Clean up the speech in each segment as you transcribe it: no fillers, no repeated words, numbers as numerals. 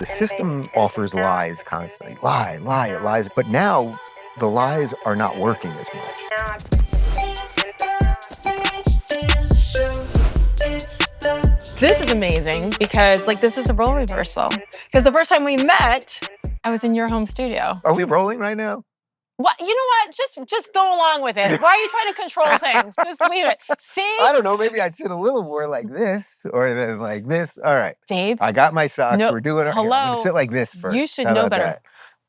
The system offers lies constantly. Lie, it lies. But now the lies are not working as much. This is amazing because, this is a role reversal. Because the first time we met, I was in your home studio. Are we rolling right now? What? You know what? Just go along with it. Why are you trying to control things? Just leave it. See? I don't know. Maybe I'd sit a little more like this or then like this. All right. Dave. I got my socks. No, We're doing it. hello. I'm going to sit like this first. You should How know about better.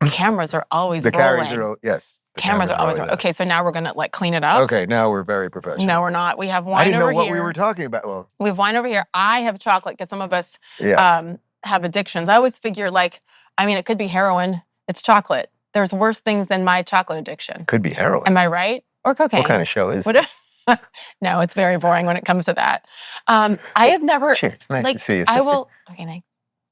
That? Cameras are always the rolling. Yes. The cameras are always rolling. Okay, so now we're going to clean it up. Okay, now we're very professional. No, we're not. We have wine over here. I didn't know what we were talking about. Well, we have wine over here. I have chocolate because some of us yes. Have addictions. I always figure it could be heroin. It's chocolate. There's worse things than my chocolate addiction. Could be heroin. Am I right? Or cocaine. What kind of show is this? No, it's very boring when it comes to that. I have never... Cheers. Nice to see you, sister. I will... Okay, thanks.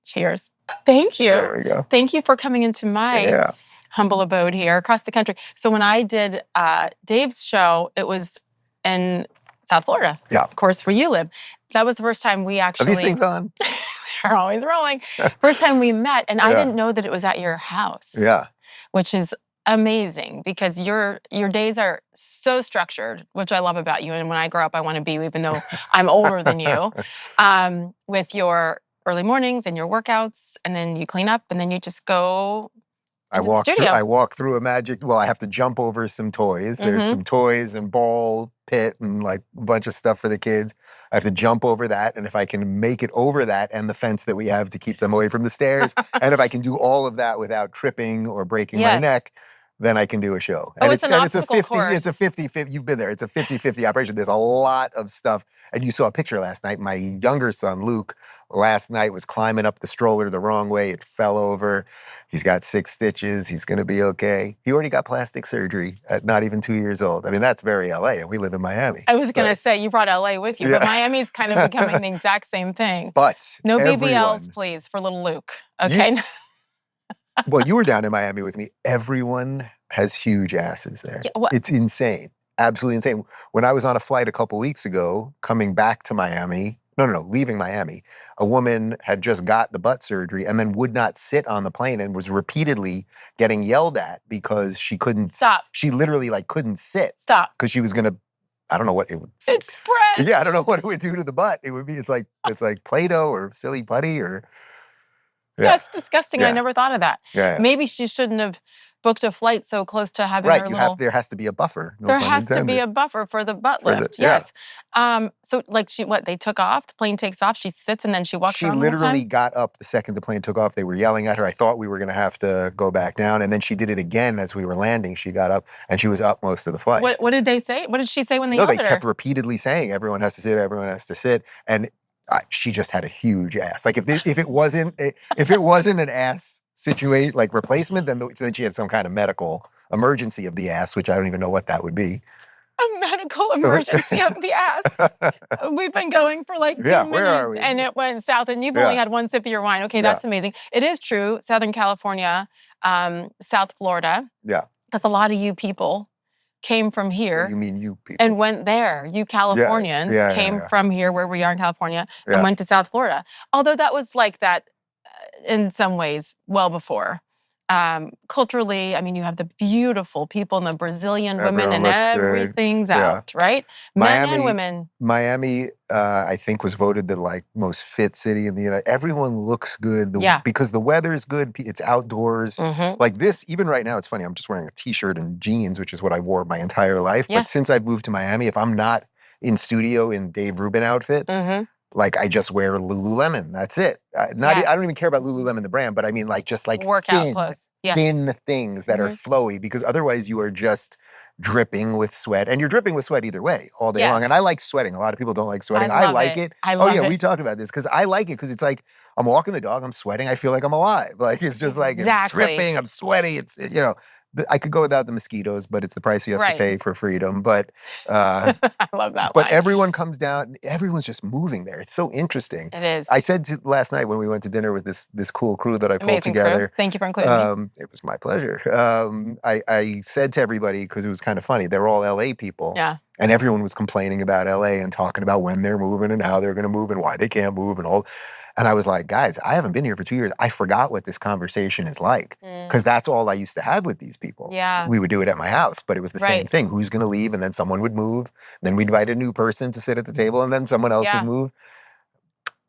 Cheers. Thank you. There we go. Thank you for coming into my humble abode here across the country. So when I did Dave's show, it was in South Florida. Yeah. Of course, where you live. That was the first time we actually... Are these things on? They're always rolling. First time we met, and I didn't know that it was at your house. Yeah. Which is amazing because your days are so structured, which I love about you. And when I grow up, I want to be, even though I'm older than you, with your early mornings and your workouts, and then you clean up, and then you just go into the studio. I walk through I have to jump over some toys. There's some toys and ball pit and a bunch of stuff for the kids. I have to jump over that, and if I can make it over that and the fence that we have to keep them away from the stairs, and if I can do all of that without tripping or breaking my neck, then I can do a show. Oh, it's an obstacle course. It's a 50-50. You've been there. It's a 50-50 operation. There's a lot of stuff. And you saw a picture last night. My younger son, Luke, last night was climbing up the stroller the wrong way. It fell over. He's got 6 stitches. He's going to be okay. He already got plastic surgery at not even 2 years old. I mean, that's very LA, and we live in Miami. I was going to say, you brought LA with you, but Miami's kind of becoming the exact same thing. But no BBLs, please, for little Luke. Okay? Well, you were down in Miami with me. Everyone has huge asses there. Yeah, it's insane. Absolutely insane. When I was on a flight a couple weeks ago, coming back to Miami, leaving Miami, a woman had just got the butt surgery and then would not sit on the plane and was repeatedly getting yelled at because she couldn't... Stop. She literally couldn't sit. Stop. Because she was going to... I don't know what it would... It spread. Yeah, I don't know what it would do to the butt. It would be... It's like Play-Doh or silly putty or... Yeah, it's disgusting. Yeah. I never thought of that. Yeah. Maybe she shouldn't have booked a flight so close to having her little... There has to be a buffer. There has to be a buffer for the butt lift. Yes. So they took off, the plane takes off, she sits and then she walks around. She literally got up the second the plane took off. They were yelling at her. I thought we were going to have to go back down. And then she did it again as we were landing. She got up and she was up most of the flight. What did they say? What did she say when they yelled at her? They kept repeatedly saying, everyone has to sit, everyone has to sit. And she just had a huge ass. If it wasn't an ass situation, replacement, then she had some kind of medical emergency of the ass, which I don't even know what that would be. A medical emergency of the ass. We've been going for 2 minutes, where are we? And it went south, and you've only had one sip of your wine. Okay, that's amazing. It is true. Southern California, South Florida. Yeah. Because a lot of you people came from here. You mean you people. And went there. You Californians came from here, where we are in California, and went to South Florida. Although that was like that in some ways well before. Culturally, you have the beautiful people and the Brazilian women, and everything's out, right? Men and women. Miami, I think, was voted the most fit city in the United States. Everyone looks good because the weather is good. It's outdoors. Like this, even right now, it's funny. I'm just wearing a t-shirt and jeans, which is what I wore my entire life. But since I've moved to Miami, if I'm not in studio in Dave Rubin outfit, I just wear Lululemon. That's it. I don't even care about Lululemon, the brand, but just workout clothes. Thin things that are flowy, because otherwise you are just dripping with sweat. And you're dripping with sweat either way all day long. And I like sweating. A lot of people don't like sweating. I like it. I love it. We talked about this because I like it because it's I'm walking the dog, I'm sweating, I feel like I'm alive. It's just I'm dripping, I'm sweaty. It's I could go without the mosquitoes, but it's the price you have to pay for freedom. But I love that. But everyone comes down. Everyone's just moving there. It's so interesting. It is. I said last night when we went to dinner with this cool crew that I pulled together. Crew. Thank you for including me. It was my pleasure. I said to everybody, because it was kind of funny, they're all LA people. Yeah. And everyone was complaining about LA and talking about when they're moving and how they're going to move and why they can't move and all. And I was like, guys, I haven't been here for 2 years. I forgot what this conversation is like because that's all I used to have with these people. Yeah. We would do it at my house, but it was the same thing. Who's going to leave? And then someone would move. Then we'd invite a new person to sit at the table and then someone else would move.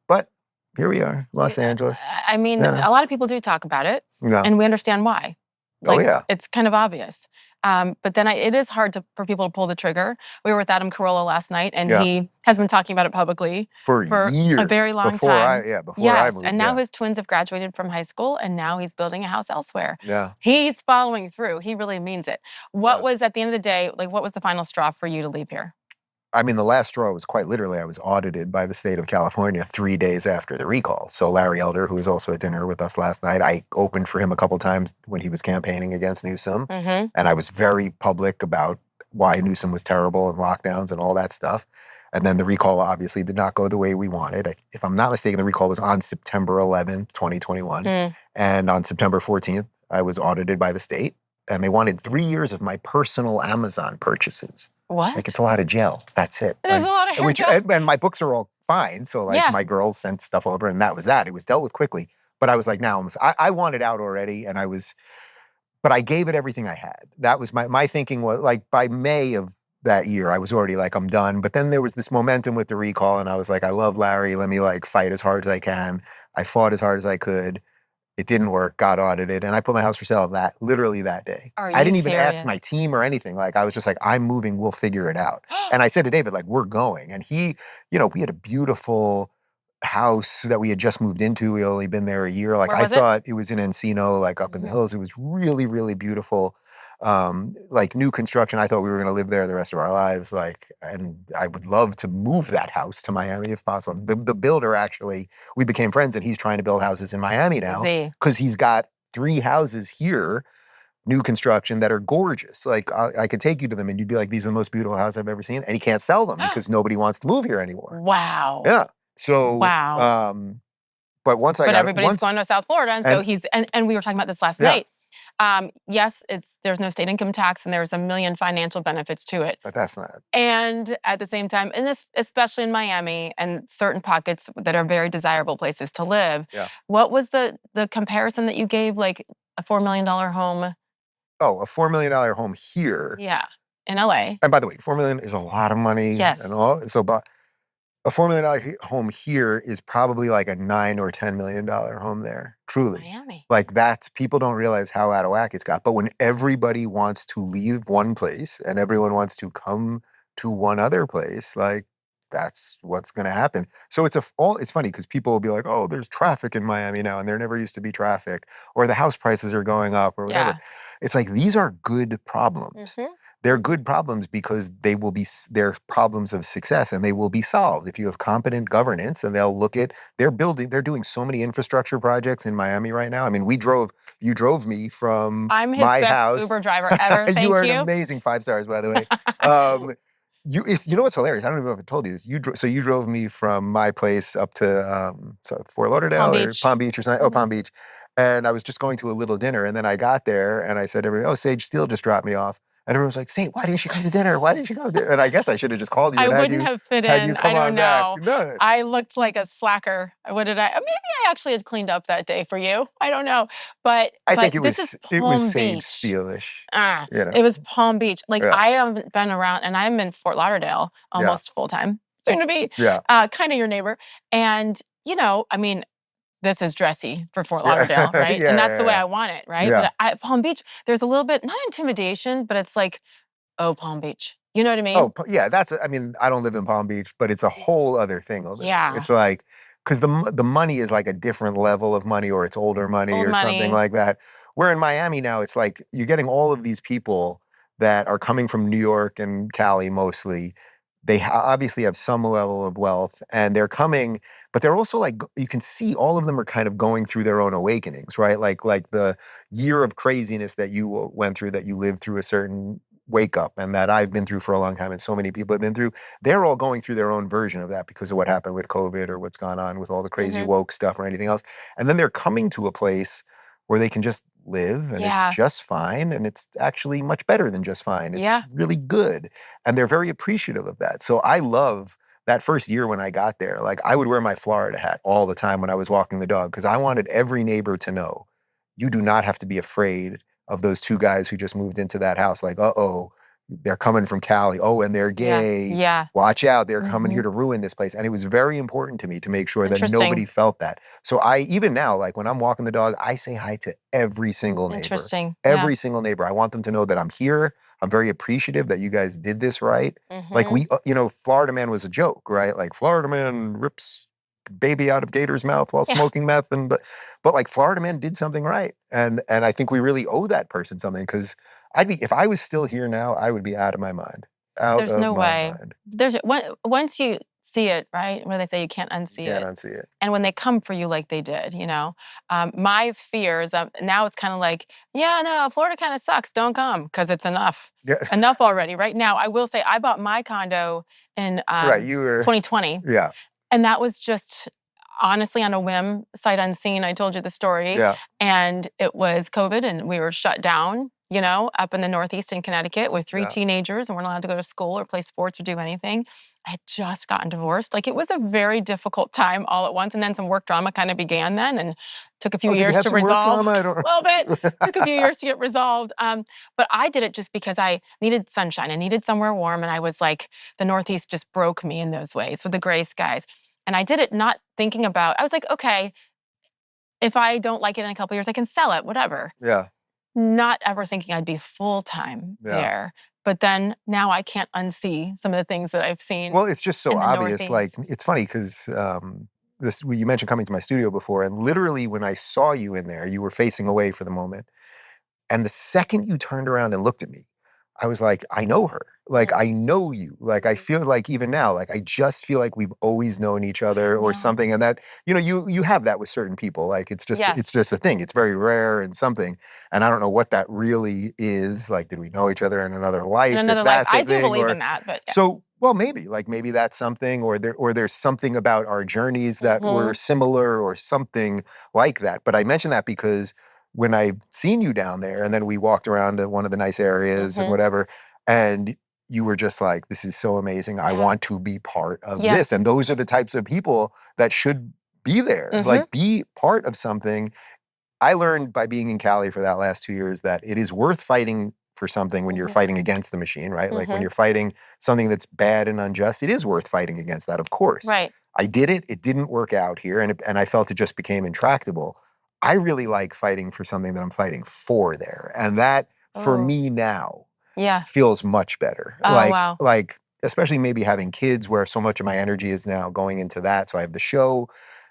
But here we are, Los Angeles. I mean, a lot of people do talk about it and we understand why. Like, it's kind of obvious. But then it is hard for people to pull the trigger. We were with Adam Carolla last night, and he has been talking about it publicly for years, a very long time. Before I moved. And now his twins have graduated from high school, and now he's building a house elsewhere. Yeah, he's following through. He really means it. What was at the end of the day, like, what was the final straw for you to leave here? I mean, the last straw was quite literally, I was audited by the state of California 3 days after the recall. So Larry Elder, who was also at dinner with us last night, I opened for him a couple times when he was campaigning against Newsom. And I was very public about why Newsom was terrible and lockdowns and all that stuff. And then the recall obviously did not go the way we wanted. If I'm not mistaken, the recall was on September 11th, 2021. And on September 14th, I was audited by the state. And they wanted 3 years of my personal Amazon purchases. What? Like, it's a lot of gel. That's it. There's a lot of hair gel. And my books are all fine. So, like, my girls sent stuff over, and that was that. It was dealt with quickly. But I was like, now, I wanted out already, and but I gave it everything I had. That was my thinking was, like, by May of that year, I was already like, I'm done. But then there was this momentum with the recall, and I was like, I love Larry. Let me, like, fight as hard as I can. I fought as hard as I could. It didn't work, got audited, and I put my house for sale literally that day. I didn't even ask my team or anything. Like, I was just like, I'm moving, we'll figure it out. And I said to David, like, we're going. And he, we had a beautiful house that we had just moved into. We only been there a year. Like, I thought it was in Encino, like up in the hills. It was really, really beautiful. Like, new construction. I thought we were going to live there the rest of our lives. Like, and I would love to move that house to Miami if possible. The builder, actually, we became friends, and he's trying to build houses in Miami now because he's got 3 houses here, new construction, that are gorgeous. Like, I could take you to them and you'd be like, these are the most beautiful houses I've ever seen. And he can't sell them because nobody wants to move here anymore. Wow. Yeah. So, but everybody's going to South Florida, and so and we were talking about this last night. Yes, there's no state income tax, and there's a million financial benefits to it. But that's not. And at the same time, and especially in Miami and certain pockets that are very desirable places to live. Yeah. What was the comparison that you gave, like a $4 million home? Oh, a $4 million home here. Yeah, in LA. And by the way, $4 million is a lot of money. Yes. And all. So, but a $4 million home here is probably like a $9 or $10 million home there. Truly. Miami. Like, people don't realize how out of whack it's got. But when everybody wants to leave one place and everyone wants to come to one other place, like, that's what's going to happen. So it's funny because people will be like, oh, there's traffic in Miami now, and there never used to be traffic, or the house prices are going up, or whatever. Yeah. It's like, these are good problems. They're good problems because they're problems of success, and they will be solved if you have competent governance. And they'll look at, they're doing so many infrastructure projects in Miami right now. I mean, you drove me from my house. I'm his best Uber driver ever. Thank you. You are an amazing 5 stars, by the way. You know what's hilarious? I don't even know if I told you this. You drove me from my place up to Fort Lauderdale or Palm Beach or something. Oh, Palm Beach. And I was just going to a little dinner, and then I got there and I said to everybody, oh, Sage Steele just dropped me off. And everyone was like, Saint, why didn't you come to dinner? Why didn't you come to dinner? And I guess I should have just called you. I wouldn't have fit in. I don't know. No. I looked like a slacker. Maybe I actually had cleaned up that day for you. I don't know. But I think it was Sage Steele-ish. It was Palm Beach. Like, I haven't been around, and I'm in Fort Lauderdale almost full time. Soon to be kind of your neighbor. And, I mean, this is dressy for Fort Lauderdale, right? And that's the way I want it, right? Yeah. But Palm Beach, there's a little bit, not intimidation, but it's like, oh, Palm Beach. You know what I mean? Oh, yeah. I don't live in Palm Beach, but it's a whole other thing over there. Yeah. It's like, because the money is like a different level of money, or it's older money something like that. Where in Miami now, it's like you're getting all of these people that are coming from New York and Cali mostly. They obviously have some level of wealth, and they're coming, but they're also, like, you can see all of them are kind of going through their own awakenings, right? Like the year of craziness that you went through, that you lived through a certain wake up, and that I've been through for a long time, and so many people have been through. They're all going through their own version of that because of what happened with COVID or what's gone on with all the crazy woke stuff or anything else. And then they're coming to a place where they can just live, and it's just fine, and it's actually much better than just fine. It's really good, and they're very appreciative of that. So I love that first year when I got there. Like, I would wear my Florida hat all the time when I was walking the dog because I wanted every neighbor to know, you do not have to be afraid of those two guys who just moved into that house. Like, uh-oh, they're coming from Cali. Oh, and they're gay. Yeah. Watch out. They're coming here to ruin this place. And it was very important to me to make sure that nobody felt that. So even now, like when I'm walking the dog, I say hi to every single neighbor. Interesting. Every single neighbor. I want them to know that I'm here. I'm very appreciative that you guys did this right. Like Florida Man was a joke, right? Like Florida Man rips baby out of gator's mouth while smoking meth, but like Florida Man did something right, and I think we really owe that person something, because if I was still here now, I would be out of my mind. There's no way. There's once you see it, right? What do they say? You can't unsee it. Can't unsee it. And when they come for you like they did, my fears. Now it's kind of like, no, Florida kind of sucks. Don't come, because it's enough. Yeah. Enough already. Right now, I will say I bought my condo in 2020. Yeah. And that was just honestly on a whim, sight unseen. I told you the story. Yeah. And it was COVID, and we were shut down, up in the Northeast in Connecticut with 3 teenagers, and we're not allowed to go to school or play sports or do anything. I had just gotten divorced. Like, it was a very difficult time all at once. And then some work drama kind of began then, and took a few years to resolve. Work drama? A little bit. Took a few years to get resolved. But I did it just because I needed sunshine. I needed somewhere warm. And I was like, the Northeast just broke me in those ways with the gray skies. And I did it not thinking about, I was like, okay, if I don't like it in a couple of years, I can sell it, whatever. Yeah. Not ever thinking I'd be full-time there. But then now I can't unsee some of the things that I've seen. Well, it's just so obvious. Northeast. Like, it's funny because you mentioned coming to my studio before, and literally when I saw you in there, you were facing away for the moment. And the second you turned around and looked at me, I was like, I know her. Like, I know you. Like, I feel like even now, like, I just feel like we've always known each other or something. And that, you have that with certain people. Like, it's just a thing. It's very rare and something. And I don't know what that really is. Like, did we know each other in another life? In another life. I do believe in that, but So, well, maybe that's something, or there's something about our journeys that were similar or something like that. But I mention that because when I've seen you down there, and then we walked around to one of the nice areas and whatever, and you were just like, this is so amazing. I want to be part of this. And those are the types of people that should be there. Like, be part of something. I learned by being in Cali for that last 2 years that it is worth fighting for something when you're fighting against the machine, right? Like, when you're fighting something that's bad and unjust, it is worth fighting against that, of course. Right. I did it. It didn't work out here, and I felt it just became intractable. I really like fighting for something that I'm fighting for there. And that, for me now, feels much better. Like, especially maybe having kids, where so much of my energy is now going into that. So I have the show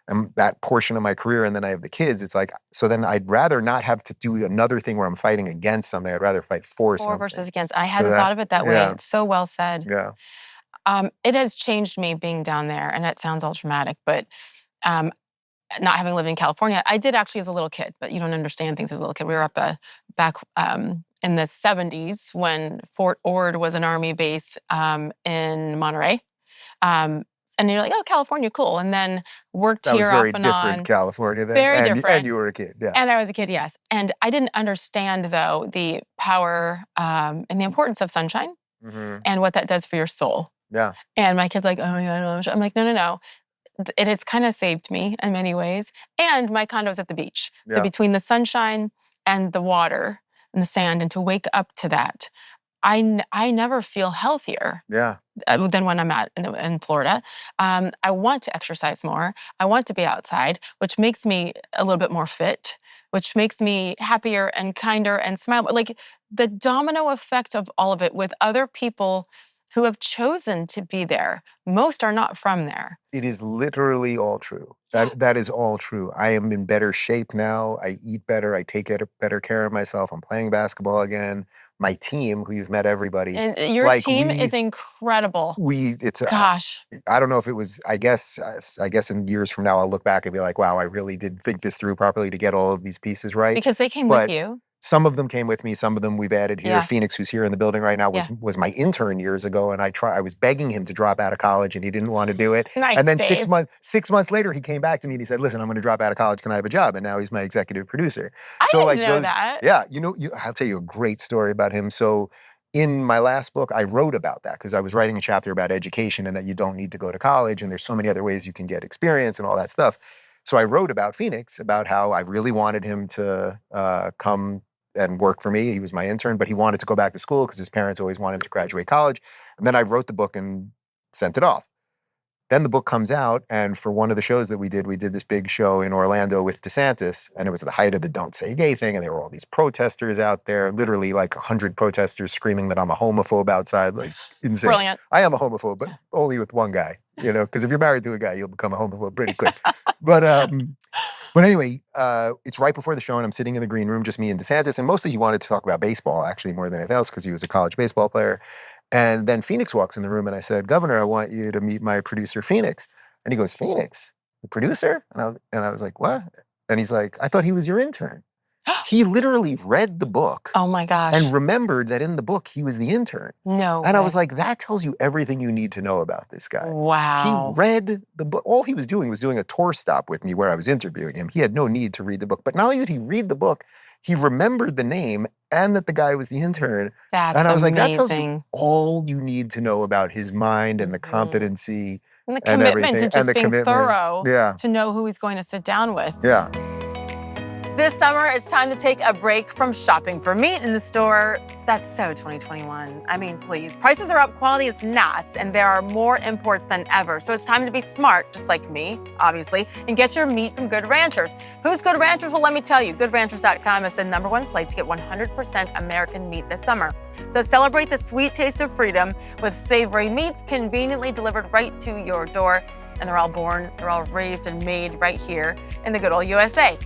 and that portion of my career, and then I have the kids. It's like, so then I'd rather not have to do another thing where I'm fighting against something. I'd rather fight for something. For versus against. I hadn't thought of it that way. It's so well said. Yeah. It has changed me being down there, and it sounds all dramatic, but not having lived in California, I did actually as a little kid, but you don't understand things as a little kid. We were up back in the 70s when Fort Ord was an army base in Monterey. And you're like, oh, California, cool. And then worked here off and on. That was very different California then. Very different. And you were a kid, yeah. And I was a kid, yes. And I didn't understand, though, the power and the importance of sunshine and what that does for your soul. Yeah. And my kid's like, oh my God, I'm like, no. It has kind of saved me in many ways. And my condo's at the beach. So between the sunshine and the water and the sand, and to wake up to that, I never feel healthier than when I'm in Florida. I want to exercise more. I want to be outside, which makes me a little bit more fit, which makes me happier and kinder and smile. But like, the domino effect of all of it with other people who have chosen to be there. Most are not from there. It is literally all true. That is all true. I am in better shape now. I eat better. I take better care of myself. I'm playing basketball again. My team, who you've met everybody. And your team is incredible. Gosh. I don't know if it was, I guess in years from now, I'll look back and be like, wow, I really did think this through properly to get all of these pieces right. Because they came with you. Some of them came with me. Some of them we've added here. Yeah. Phoenix, who's here in the building right now, was my intern years ago, and I was begging him to drop out of college, and he didn't want to do it. Nice, and then Dave. 6 months later, he came back to me and he said, "Listen, I'm going to drop out of college. Can I have a job?" And now he's my executive producer. I didn't know that. Yeah, I'll tell you a great story about him. So in my last book, I wrote about that because I was writing a chapter about education and that you don't need to go to college, and there's so many other ways you can get experience and all that stuff. So I wrote about Phoenix, about how I really wanted him to come and work for me. He was my intern, but he wanted to go back to school because his parents always wanted him to graduate college. And then I wrote the book and sent it off. Then the book comes out, and for one of the shows that we did this big show in Orlando with DeSantis, and it was at the height of the Don't Say Gay thing, and there were all these protesters out there, literally like 100 protesters screaming that I'm a homophobe outside, like insane. Brilliant. I am a homophobe, but only with one guy, because if you're married to a guy, you'll become a homophobe pretty quick. But anyway, it's right before the show, and I'm sitting in the green room, just me and DeSantis, and mostly he wanted to talk about baseball, actually, more than anything else, because he was a college baseball player. And then Phoenix walks in the room, and I said, "Governor, I want you to meet my producer, Phoenix." And he goes, "Phoenix, the producer?" And I was like, "What?" And he's like, "I thought he was your intern." He literally read the book. Oh my gosh. And remembered that in the book, he was the intern. No And way. I was like, that tells you everything you need to know about this guy. Wow. He read the book. All he was doing a tour stop with me where I was interviewing him. He had no need to read the book. But not only did he read the book, he remembered the name and that the guy was the intern. That's and I was amazing. like, that tells you all you need to know about his mind and the competency and the commitment everything. to just being thorough Yeah. to know who he's going to sit down with. Yeah. This summer, it's time to take a break from shopping for meat in the store. That's so 2021. I mean, please. Prices are up, quality is not, and there are more imports than ever. So it's time to be smart, just like me, obviously, and get your meat from Good Ranchers. Who's Good Ranchers? Well, let me tell you, GoodRanchers.com is the #1 place to get 100% American meat this summer. So celebrate the sweet taste of freedom with savory meats conveniently delivered right to your door. And they're all raised and made right here in the good old USA.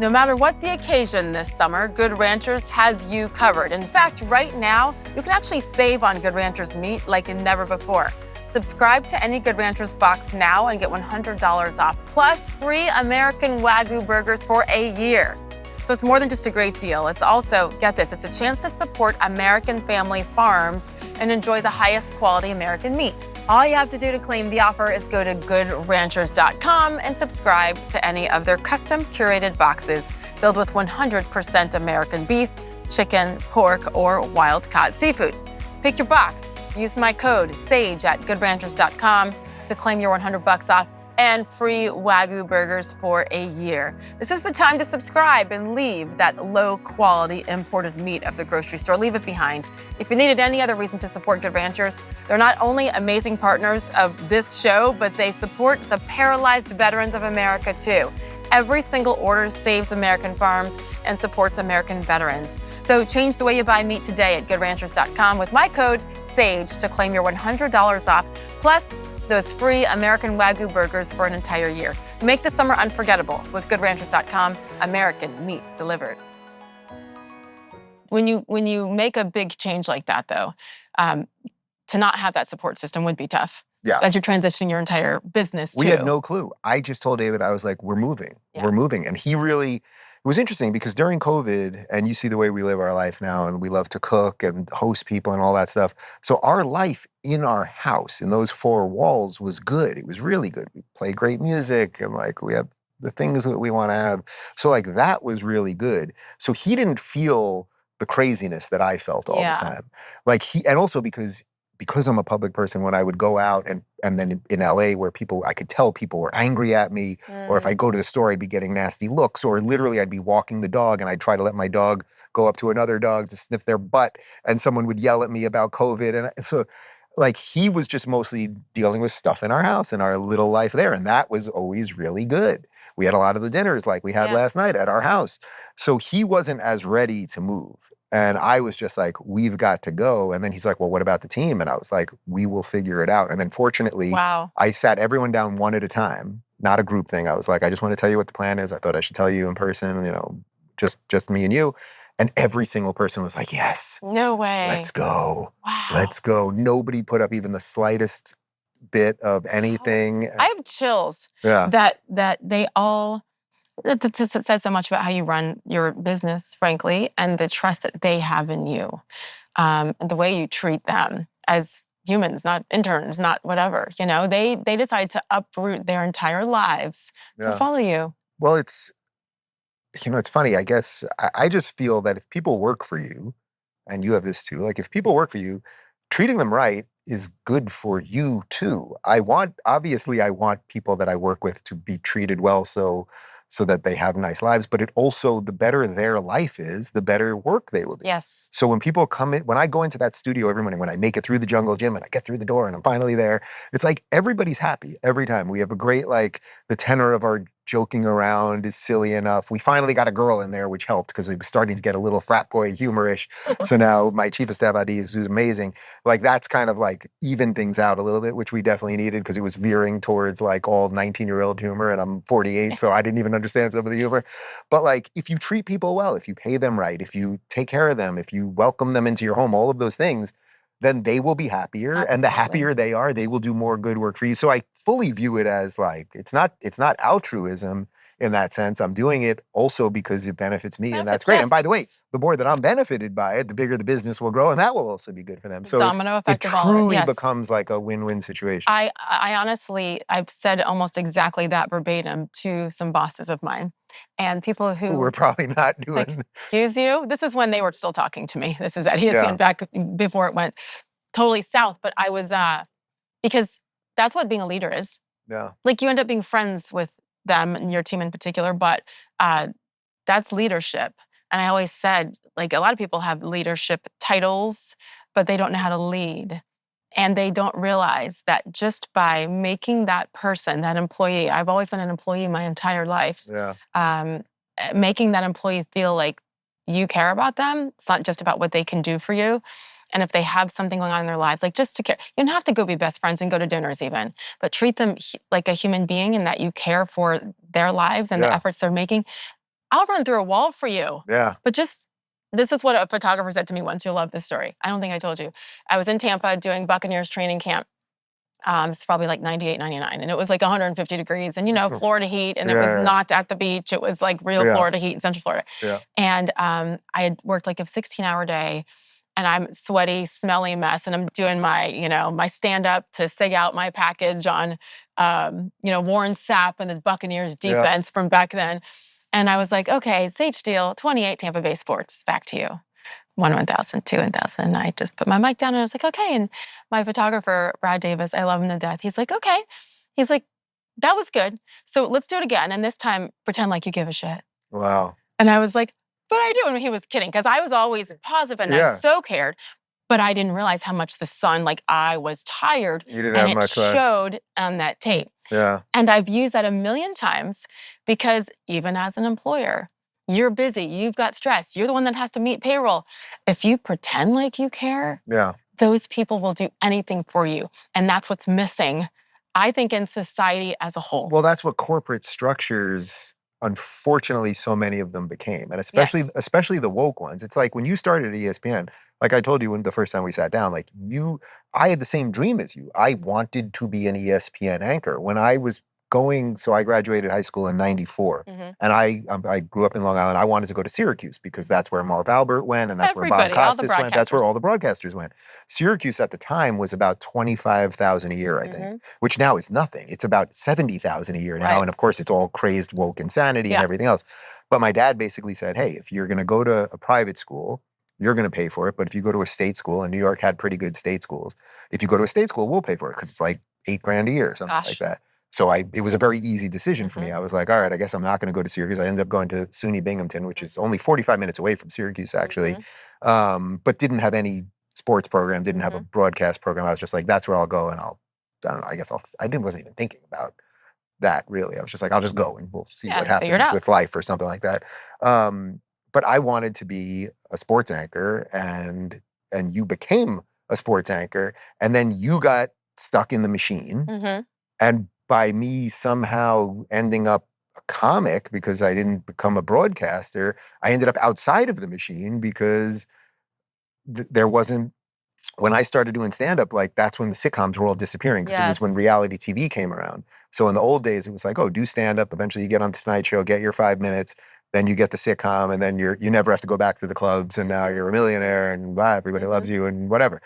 No matter what the occasion this summer, Good Ranchers has you covered. In fact, right now, you can actually save on Good Ranchers meat like never before. Subscribe to any Good Ranchers box now and get $100 off, plus free American Wagyu burgers for a year. So it's more than just a great deal. It's also, get this, it's a chance to support American family farms and enjoy the highest quality American meat. All you have to do to claim the offer is go to goodranchers.com and subscribe to any of their custom curated boxes filled with 100% American beef, chicken, pork, or wild-caught seafood. Pick your box. Use my code SAGE at goodranchers.com to claim your $100 off and free Wagyu burgers for a year. This is the time to subscribe and leave that low-quality imported meat of the grocery store. Leave it behind. If you needed any other reason to support Good Ranchers, they're not only amazing partners of this show, but they support the paralyzed veterans of America, too. Every single order saves American farms and supports American veterans. So change the way you buy meat today at goodranchers.com with my code SAGE to claim your $100 off, plus those free American Wagyu burgers for an entire year. Make the summer unforgettable with goodranchers.com, American meat delivered. When you make a big change like that, though, to not have that support system would be tough. Yeah. As you're transitioning your entire business, too. We had no clue. I just told David, I was like, we're moving. Yeah. We're moving. And he really... It was interesting because during COVID, and you see the way we live our life now, and we love to cook and host people and all that stuff. So our life in our house, in those four walls, was good. It was really good. We play great music, and like we have the things that we want to have. So like that was really good. So he didn't feel the craziness that I felt all the time. Like and also because I'm a public person, when I would go out and then in LA where I could tell people were angry at me, or if I go to the store, I'd be getting nasty looks, or literally I'd be walking the dog and I'd try to let my dog go up to another dog to sniff their butt, and someone would yell at me about COVID. And so like he was just mostly dealing with stuff in our house and our little life there. And that was always really good. We had a lot of the dinners like we had last night at our house. So he wasn't as ready to move. And I was just like, we've got to go. And then he's like, well, what about the team? And I was like, we will figure it out. And then fortunately, I sat everyone down one at a time, not a group thing. I was like, I just want to tell you what the plan is. I thought I should tell you in person, just me and you. And every single person was like, yes. No way. Let's go. Wow. Let's go. Nobody put up even the slightest bit of anything. I have chills that they all It says so much about how you run your business, frankly, and the trust that they have in you, and the way you treat them as humans, not interns, not whatever. They decide to uproot their entire lives to follow you. Well, it's funny. I guess I just feel that if people work for you, and you have this too, like if people work for you, treating them right is good for you too. Obviously I want people that I work with to be treated well so that they have nice lives, but it also, the better their life is, the better work they will do. Yes. So when people come in, when I go into that studio every morning, when I make it through the jungle gym and I get through the door and I'm finally there, it's like everybody's happy every time. We have a great, like, the tenor of our joking around is silly enough. We finally got a girl in there, which helped because we were starting to get a little frat boy humorish. So now my chief of staff ID, who's amazing, like that's kind of like even things out a little bit, which we definitely needed because it was veering towards like all 19-year-old humor, and I'm 48, so I didn't even understand some of the humor. But like, if you treat people well, if you pay them right, if you take care of them, if you welcome them into your home, all of those things, then they will be happier. Absolutely. And the happier they are, they will do more good work for you. So I fully view it as like, it's not altruism in that sense. I'm doing it also because it benefits me, and that's great. Yes. And by the way, the more that I'm benefited by it, the bigger the business will grow, and that will also be good for them. So domino effect it truly becomes like a win-win situation. I honestly, I've said almost exactly that verbatim to some bosses of mine. And people who we're probably not doing. Like, excuse you? This is when they were still talking to me. This is at ESPN back before it went totally south. But I was, because that's what being a leader is. Yeah. Like, you end up being friends with them and your team in particular, but that's leadership. And I always said, like, a lot of people have leadership titles, but they don't know how to lead. And they don't realize that just by making that person, that employee, I've always been an employee my entire life, making that employee feel like you care about them. It's not just about what they can do for you. And if they have something going on in their lives, like, just to care. You don't have to go be best friends and go to dinners even, but treat them like a human being, and that you care for their lives and the efforts they're making. I'll run through a wall for you. Yeah. But this is what a photographer said to me once. You'll love this story. I don't think I told you. I was in Tampa doing Buccaneers training camp. It's probably like 98, 99. And it was like 150 degrees. And, Florida heat. And it was not at the beach. It was like real Florida heat in Central Florida. Yeah. And I had worked like a 16-hour day. And I'm sweaty, smelly mess. And I'm doing my, my stand-up to sig out my package on, Warren Sapp and the Buccaneers defense from back then. And I was like, okay, Sage Steele, 28 Tampa Bay Sports, back to you. 1,000, 2,000. And I just put my mic down and I was like, okay. And my photographer, Brad Davis, I love him to death. He's like, okay. He's like, that was good. So let's do it again. And this time, pretend like you give a shit. Wow. And I was like, but I do. And he was kidding, because I was always positive and I so cared. But I didn't realize how much the sun, like, I was tired. You didn't have much left. Showed on that tape. Yeah. And I've used that a million times, because even as an employer, you're busy, you've got stress, you're the one that has to meet payroll. If you pretend like you care, those people will do anything for you. And that's what's missing, I think, in society as a whole. Well, that's what corporate structures, unfortunately, so many of them became. And especially the woke ones. It's like when you started at ESPN, like I told you when the first time we sat down, like I had the same dream as you. I wanted to be an ESPN anchor. When I was so I graduated high school in 94. And I grew up in Long Island. I wanted to go to Syracuse because that's where Marv Albert went, and that's where Bob Costas went. That's where all the broadcasters went. Syracuse at the time was about $25,000 a year, I think, which now is nothing. It's about $70,000 a year now. And of course, it's all crazed woke insanity and everything else. But my dad basically said, hey, if you're going to go to a private school, you're going to pay for it. But if you go to a state school, and New York had pretty good state schools, if you go to a state school, we'll pay for it, because it's like $8,000 a year, something like that. So it was a very easy decision for me. I was like, all right, I guess I'm not going to go to Syracuse. I ended up going to SUNY Binghamton, which is only 45 minutes away from Syracuse, actually, but didn't have any sports program, didn't have a broadcast program. I was just like, that's where I'll go, and I don't know, I guess wasn't even thinking about that, really. I was just like, I'll just go, and we'll see what happens with life or something like that. But I wanted to be a sports anchor, and you became a sports anchor, and then you got stuck in the machine. And by me somehow ending up a comic, because I didn't become a broadcaster, I ended up outside of the machine because there wasn't when I started doing stand-up, like that's when the sitcoms were all disappearing because it was when reality TV came around. So in the old days, it was like, oh, do stand-up. Eventually you get on the Tonight Show, get your 5 minutes, then you get the sitcom, and then you never have to go back to the clubs, and now you're a millionaire, and blah, everybody loves you, and whatever.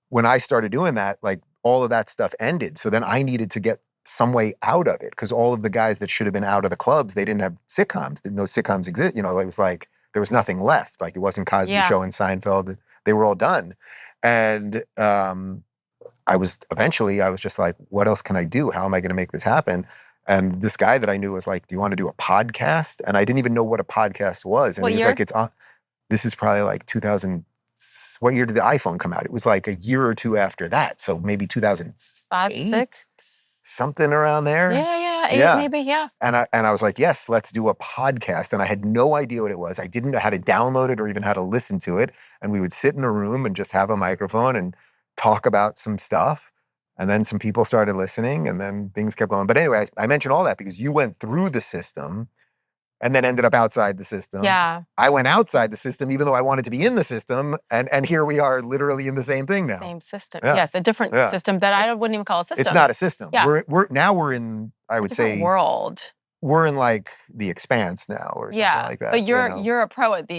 When I started doing that, like all of that stuff ended. So then I needed to get some way out of it because all of the guys that should have been out of the clubs, they didn't have sitcoms. No sitcoms exist. You know, it was like there was nothing left. Like it wasn't Cosby Show and Seinfeld. They were all done. And I was just like, what else can I do? How am I going to make this happen? And this guy that I knew was like, do you want to do a podcast? And I didn't even know what a podcast was. And he was like, it's on. This is probably like 2000. What year did the iPhone come out? It was like a year or two after that. So maybe 2005, 6? Something around there. Yeah, 8 maybe, yeah. And I was like, yes, let's do a podcast. And I had no idea what it was. I didn't know how to download it or even how to listen to it. And we would sit in a room and just have a microphone and talk about some stuff. And then some people started listening and then things kept going. But anyway, I mentioned all that because you went through the system and then ended up outside the system. Yeah. I went outside the system, even though I wanted to be in the system. And here we are literally in the same thing now. Same system. Yeah. Yes, a different system that I wouldn't even call a system. It's not a system. Yeah. We're in, I would say, world. We're in like the expanse now or something like that. But you're a pro at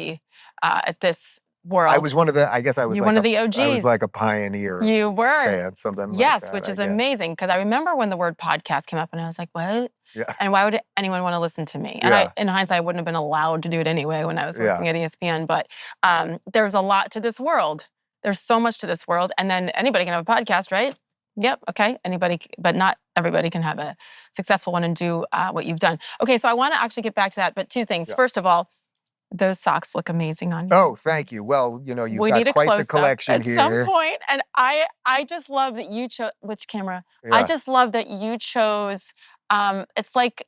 this world. I was one of the, I guess I was one of the OGs. I was like a pioneer. You were. Expanse, something like that. Yes, which is amazing because I remember when the word podcast came up and I was like, what? Yeah. And why would anyone want to listen to me? And in hindsight, I wouldn't have been allowed to do it anyway when I was working at ESPN. But there's a lot to this world. There's so much to this world. And then anybody can have a podcast, right? Yep, okay. Anybody, but not everybody can have a successful one and do what you've done. Okay, so I want to actually get back to that. But two things. First of all, those socks look amazing on you. Oh, thank you. Well, you've got quite the collection here. At some point, and I just love that you chose, which camera? Yeah. I just love that you chose, it's like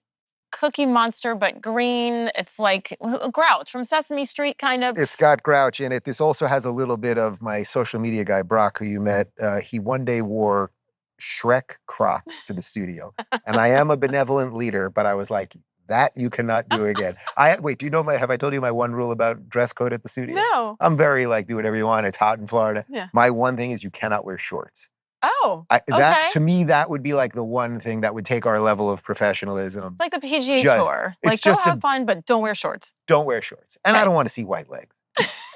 Cookie Monster, but green. It's like Grouch from Sesame Street, kind of. It's got Grouch in it. This also has a little bit of my social media guy, Brock, who you met. He one day wore Shrek Crocs to the studio. And I am a benevolent leader, but I was like, that you cannot do again. Wait, do you know have I told you my one rule about dress code at the studio? No. I'm very like, do whatever you want. It's hot in Florida. Yeah. My one thing is you cannot wear shorts. Oh, that to me, that would be like the one thing that would take our level of professionalism. It's like the PGA Tour. Like, go have fun, but don't wear shorts. Don't wear shorts. And I don't want to see white legs.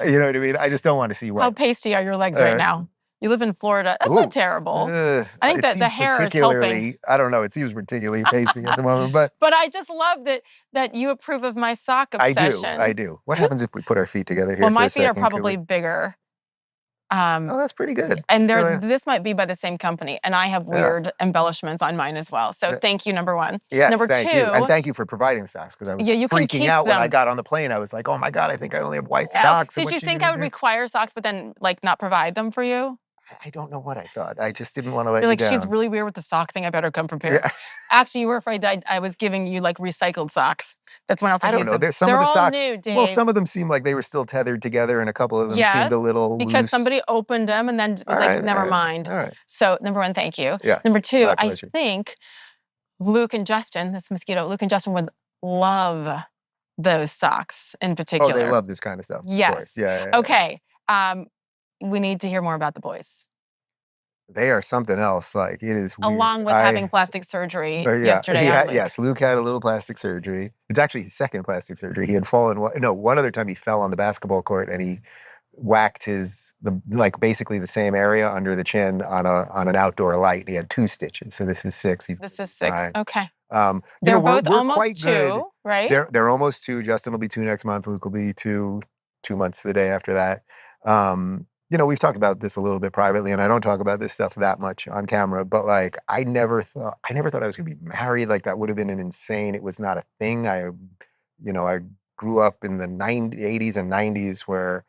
You know what I mean? I just don't want to see white. How pasty are your legs right now? You live in Florida. That's not terrible. I think that the hair is helping. I don't know. It seems particularly pasty at the moment, but I just love that you approve of my sock obsession. I do. What happens if we put our feet together here? Well, my feet are probably bigger. That's pretty good. And this might be by the same company, and I have weird embellishments on mine as well. So thank you, number one. Yes, number thank two, you. And thank you for providing socks because I was freaking out when I got on the plane. I was like, oh my God, I think I only have white socks. Did you think I would require socks, but then like not provide them for you? I don't know what I thought. I just didn't want to let You're you down. She's really weird with the sock thing. I better come prepared. Yeah. Actually, you were afraid that I was giving you like recycled socks. That's when else I don't know. They're some of the all socks. New, Dave. Well, some of them seemed like they were still tethered together, and a couple of them seemed a little because loose. Somebody opened them and then was like, never mind. All right. So number one, thank you. Yeah. Number two, I think Luke and Justin would love those socks in particular. Oh, they love this kind of stuff. Yes. Of course. Yeah. Okay. We need to hear more about the boys. They are something else. Like, it is weird. Along with having plastic surgery yesterday. Yes, Luke had a little plastic surgery. It's actually his second plastic surgery. He had fallen. One other time he fell on the basketball court and he whacked basically the same area under the chin on an outdoor light. He had 2 stitches. So this is 6. This is 6. Fine. Okay. They're both we're almost quite 2, good. Right? They're almost 2. Justin will be 2 next month. Luke will be 2 months to the day after that. We've talked about this a little bit privately, and I don't talk about this stuff that much on camera, but like, I never thought I was going to be married. Like, that would have been an insane, it was not a thing. I grew up in the 80s and 90s where,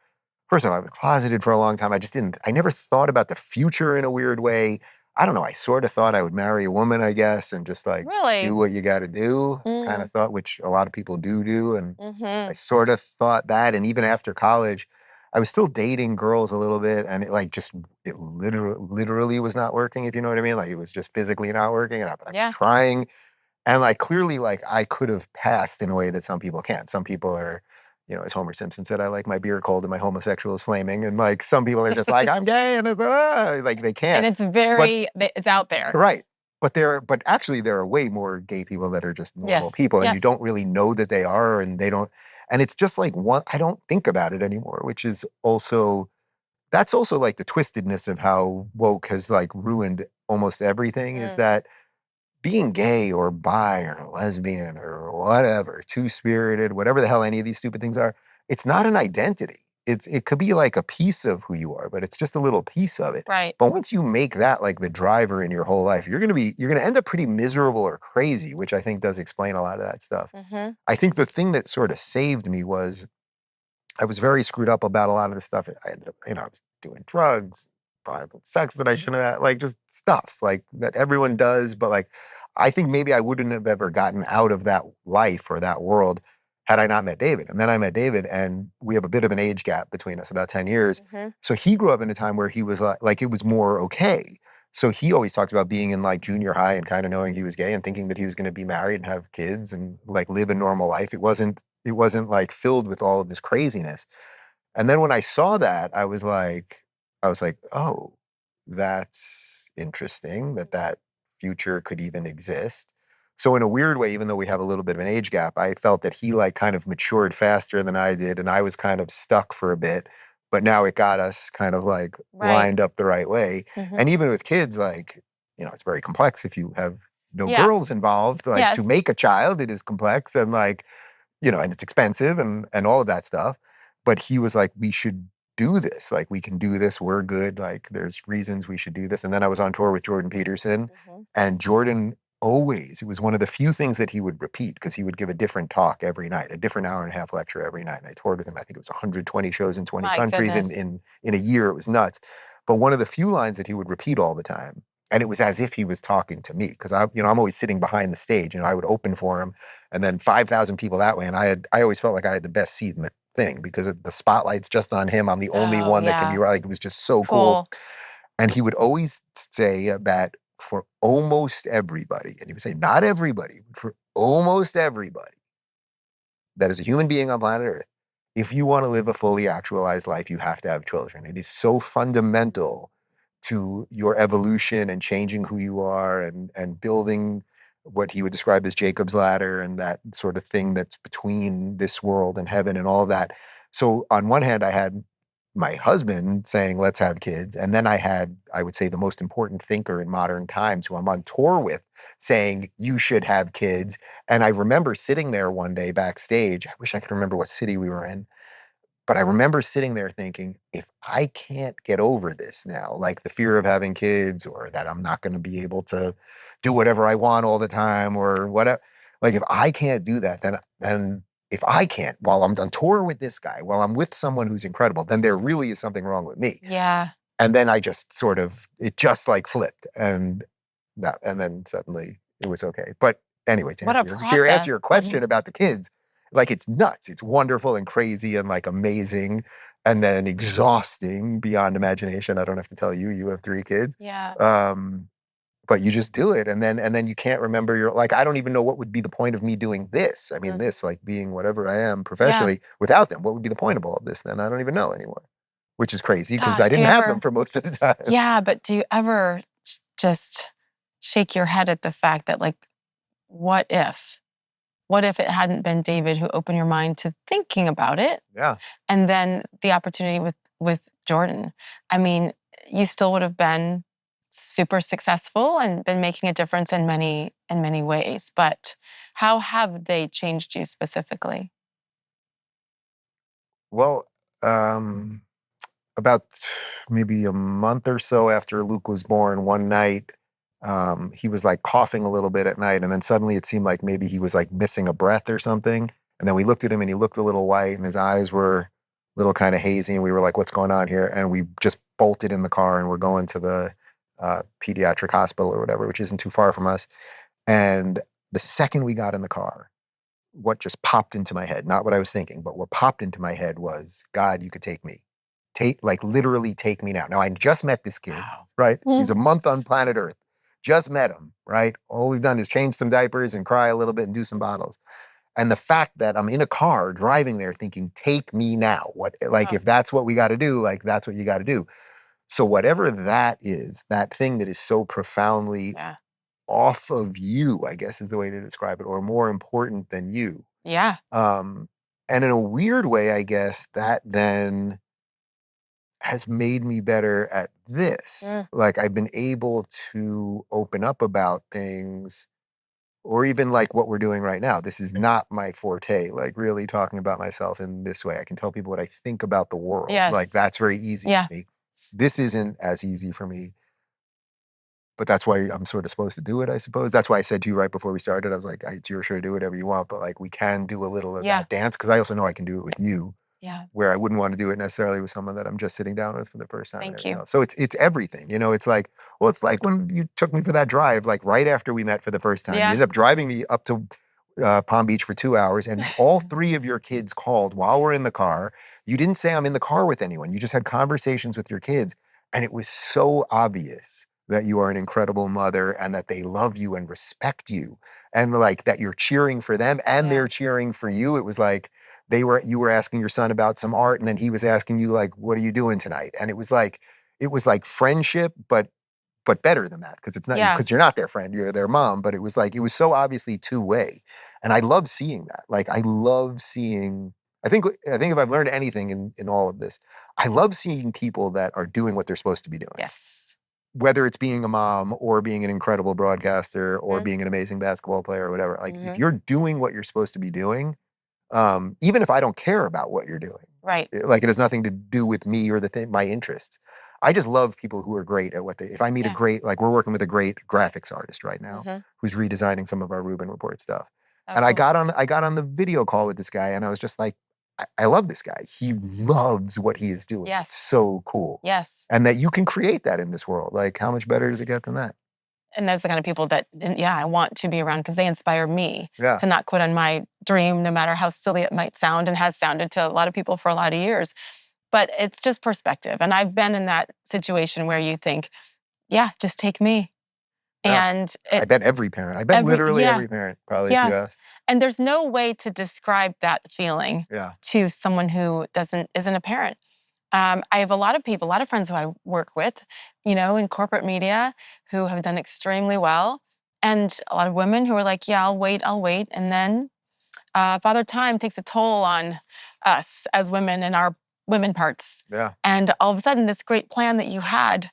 first of all, I was closeted for a long time. I never thought about the future in a weird way. I don't know. I sort of thought I would marry a woman, I guess, and just like do what you got to do, kind of thought, which a lot of people do. And I sort of thought that. And even after college, I was still dating girls a little bit, and it literally was not working, if you know what I mean. Like, it was just physically not working, but I was trying. And like, clearly, like, I could have passed in a way that some people can't. Some people are, you know, as Homer Simpson said, I like my beer cold and my homosexual is flaming. And like some people are just like, I'm gay, and it's like they can't. And it's very, it's out there. Right. But actually there are way more gay people that are just normal people, and you don't really know that they are, and they don't, and it's just like I don't think about it anymore, which is also, that's also like the twistedness of how woke has like ruined almost everything, is that being gay or bi or lesbian or whatever, two-spirited, whatever the hell any of these stupid things are, it's not an identity. It could be like a piece of who you are, but it's just a little piece of it. Right. But once you make that like the driver in your whole life, you're gonna end up pretty miserable or crazy, which I think does explain a lot of that stuff. I think the thing that sort of saved me was I was very screwed up about a lot of the stuff. I ended up, you know, I was doing drugs, having sex that I shouldn't have had, like just stuff like that everyone does. But like, I think maybe I wouldn't have ever gotten out of that life or that world had I not met David. And then I met David, and we have a bit of an age gap between us, about 10 years. So he grew up in a time where he was like it was more okay. So he always talked about being in like junior high and kind of knowing he was gay and thinking that he was going to be married and have kids and like live a normal life. It wasn't like filled with all of this craziness. And then when I saw that, I was like, oh, that's interesting that future could even exist. So in a weird way, even though we have a little bit of an age gap, I felt that he like kind of matured faster than I did, and I was kind of stuck for a bit. But now it got us kind of like lined up the right way. And even with kids, like, you know, it's very complex if you have no girls involved. Like to make a child, it is complex, and like, you know, and it's expensive and all of that stuff. But he was like, we should do this. Like, we can do this. We're good. Like, there's reasons we should do this. And then I was on tour with Jordan Peterson, and Jordan always, it was one of the few things that he would repeat, because he would give a different talk every night, a different hour-and-a-half lecture every night. And I toured with him. I think it was 120 shows in 20 countries in a year. It was nuts. But one of the few lines that he would repeat all the time, and it was as if he was talking to me, because I'm always sitting behind the stage, I would open for him, and then 5,000 people that way, and I always felt like I had the best seat in the thing, because the spotlight's just on him. I'm the only one that can be right. Like, it was just so cool. And he would always say that for almost everybody, and he would say not everybody, but for almost everybody that is a human being on planet Earth, if you want to live a fully actualized life, you have to have children. It is so fundamental to your evolution and changing who you are, and building what he would describe as Jacob's ladder, and that sort of thing that's between this world and heaven and all that. So on one hand, I had my husband saying, let's have kids. And then I had, I would say, the most important thinker in modern times, who I'm on tour with, saying, you should have kids. And I remember sitting there one day backstage. I wish I could remember what city we were in. But I remember sitting there thinking, if I can't get over this now, like the fear of having kids, or that I'm not going to be able to do whatever I want all the time, or whatever, like if I can't do that, then if I can't, while I'm on tour with this guy, while I'm with someone who's incredible, then there really is something wrong with me. Yeah. And then I just sort of, it just like flipped, and then suddenly it was okay. But anyway, to answer your question about the kids, like, it's nuts. It's wonderful and crazy and like amazing, and then exhausting beyond imagination. I don't have to tell you, you have 3 kids. Yeah. But you just do it, and then you can't remember your, like, I don't even know what would be the point of me doing this. I mean, this, like being whatever I am professionally without them. What would be the point of all of this then? I don't even know anymore, which is crazy, because I didn't have them for most of the time. Yeah, but do you ever just shake your head at the fact that, like, what if it hadn't been David who opened your mind to thinking about it? Yeah. And then the opportunity with Jordan. I mean, you still would have been super successful and been making a difference in many ways. But how have they changed you specifically? Well, about maybe a month or so after Luke was born, one night, he was like coughing a little bit at night, and then suddenly it seemed like maybe he was like missing a breath or something. And then we looked at him, and he looked a little white, and his eyes were a little kind of hazy, and we were like, what's going on here? And we just bolted in the car, and we're going to the pediatric hospital or whatever, which isn't too far from us. And the second we got in the car, what just popped into my head, not what I was thinking, but what popped into my head was, God, you could take me. Literally take me now. Now, I just met this kid, right? He's a month on planet Earth. Just met him, right? All we've done is change some diapers and cry a little bit and do some bottles. And the fact that I'm in a car driving there thinking, take me now. If that's what we got to do, like, that's what you got to do. So whatever that is, that thing that is so profoundly off of you, I guess is the way to describe it, or more important than you. Yeah. And in a weird way, I guess, that then has made me better at this. Like, I've been able to open up about things, or even like what we're doing right now. This is not my forte, like really talking about myself in this way. I can tell people what I think about the world. Like, that's very easy for me. This isn't as easy for me. But that's why I'm sort of supposed to do it, I suppose. That's why I said to you right before we started, I was like, it's your show, do whatever you want, but like, we can do a little of that dance, because I also know I can do it with you. Yeah. Where I wouldn't want to do it necessarily with someone that I'm just sitting down with for the first time. Thank you. So it's everything. You know, it's like, well, it's like when you took me for that drive, like right after we met for the first time. You ended up driving me up to Palm Beach for 2 hours, and all 3 of your kids called while we're in the car. You didn't say I'm in the car with anyone. You just had conversations with your kids. And it was so obvious that you are an incredible mother, and that they love you and respect you, and like that you're cheering for them and they're cheering for you. It was like you were asking your son about some art, and then he was asking you like, what are you doing tonight? And it was like friendship, but better than that, because it's not, because you're not their friend, you're their mom. But it was so obviously two-way. And I love seeing that. Like, I love seeing, I think if I've learned anything in all of this, I love seeing people that are doing what they're supposed to be doing. Yes. Whether it's being a mom, or being an incredible broadcaster, or being an amazing basketball player, or whatever. Like, if you're doing what you're supposed to be doing, even if I don't care about what you're doing, right? Like, it has nothing to do with me or my interests. I just love people who are great at what they. If I meet a great, like, we're working with a great graphics artist right now who's redesigning some of our Rubin Report stuff. And cool. I got on the video call with this guy, and I was just like, I love this guy. He loves what he is doing. Yes. It's so cool. Yes. And that you can create that in this world. Like, how much better does it get than that? And those are the kind of people that, I want to be around, because they inspire me to not quit on my dream, no matter how silly it might sound, and has sounded to a lot of people for a lot of years. But it's just perspective. And I've been in that situation where you think, just take me. Yeah. And I bet every parent. I bet literally every parent, probably, if you asked. And there's no way to describe that feeling to someone who isn't a parent. I have a lot of friends who I work with, in corporate media, who have done extremely well. And a lot of women who are like, I'll wait. And then Father Time takes a toll on us as women in our women parts. Yeah. And all of a sudden, this great plan that you had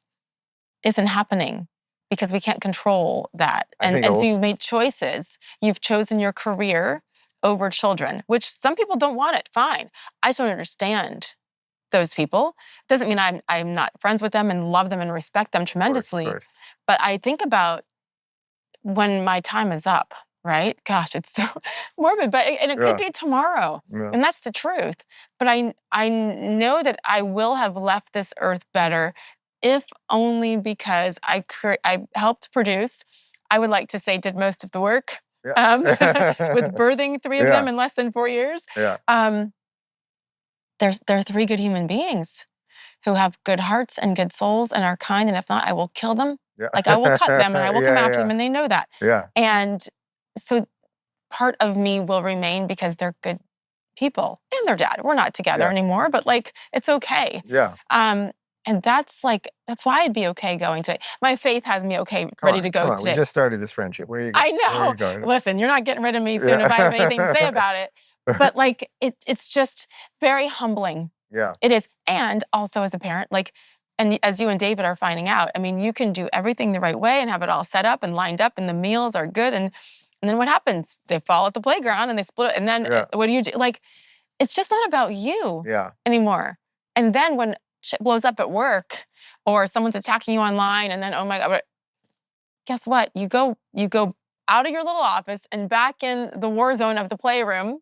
isn't happening, because we can't control that. And so you've made choices. You've chosen your career over children, which some people don't want it. Fine. I just don't understand those people. Doesn't mean I'm not friends with them and love them and respect them tremendously. Of course. But I think about when my time is up, right? Gosh, it's so morbid, and it could be tomorrow. Yeah. And that's the truth. But I know that I will have left this earth better, if only because I helped produce. I would like to say did most of the work with birthing 3 of them in less than 4 years. Yeah. There are 3 good human beings who have good hearts and good souls and are kind. And if not, I will kill them. Yeah. Like, I will cut them and I will come after them, and they know that. Yeah. And so part of me will remain, because they're good people, and their dad. We're not together anymore, but like, it's okay. Yeah. And that's why I'd be okay going today. My faith has me ready to go today. We just started this friendship. Where are you going? I know. Where are you going? Listen, you're not getting rid of me soon if I have anything to say about it. But like, it's just very humbling. Yeah. It is. And also as a parent, like, and as you and David are finding out, I mean, you can do everything the right way and have it all set up and lined up, and the meals are good. And then what happens? They fall at the playground and they split it. And then what do you do? Like, it's just not about you anymore. And then when shit blows up at work, or someone's attacking you online, and then, oh my God, guess what? You go out of your little office and back in the war zone of the playroom,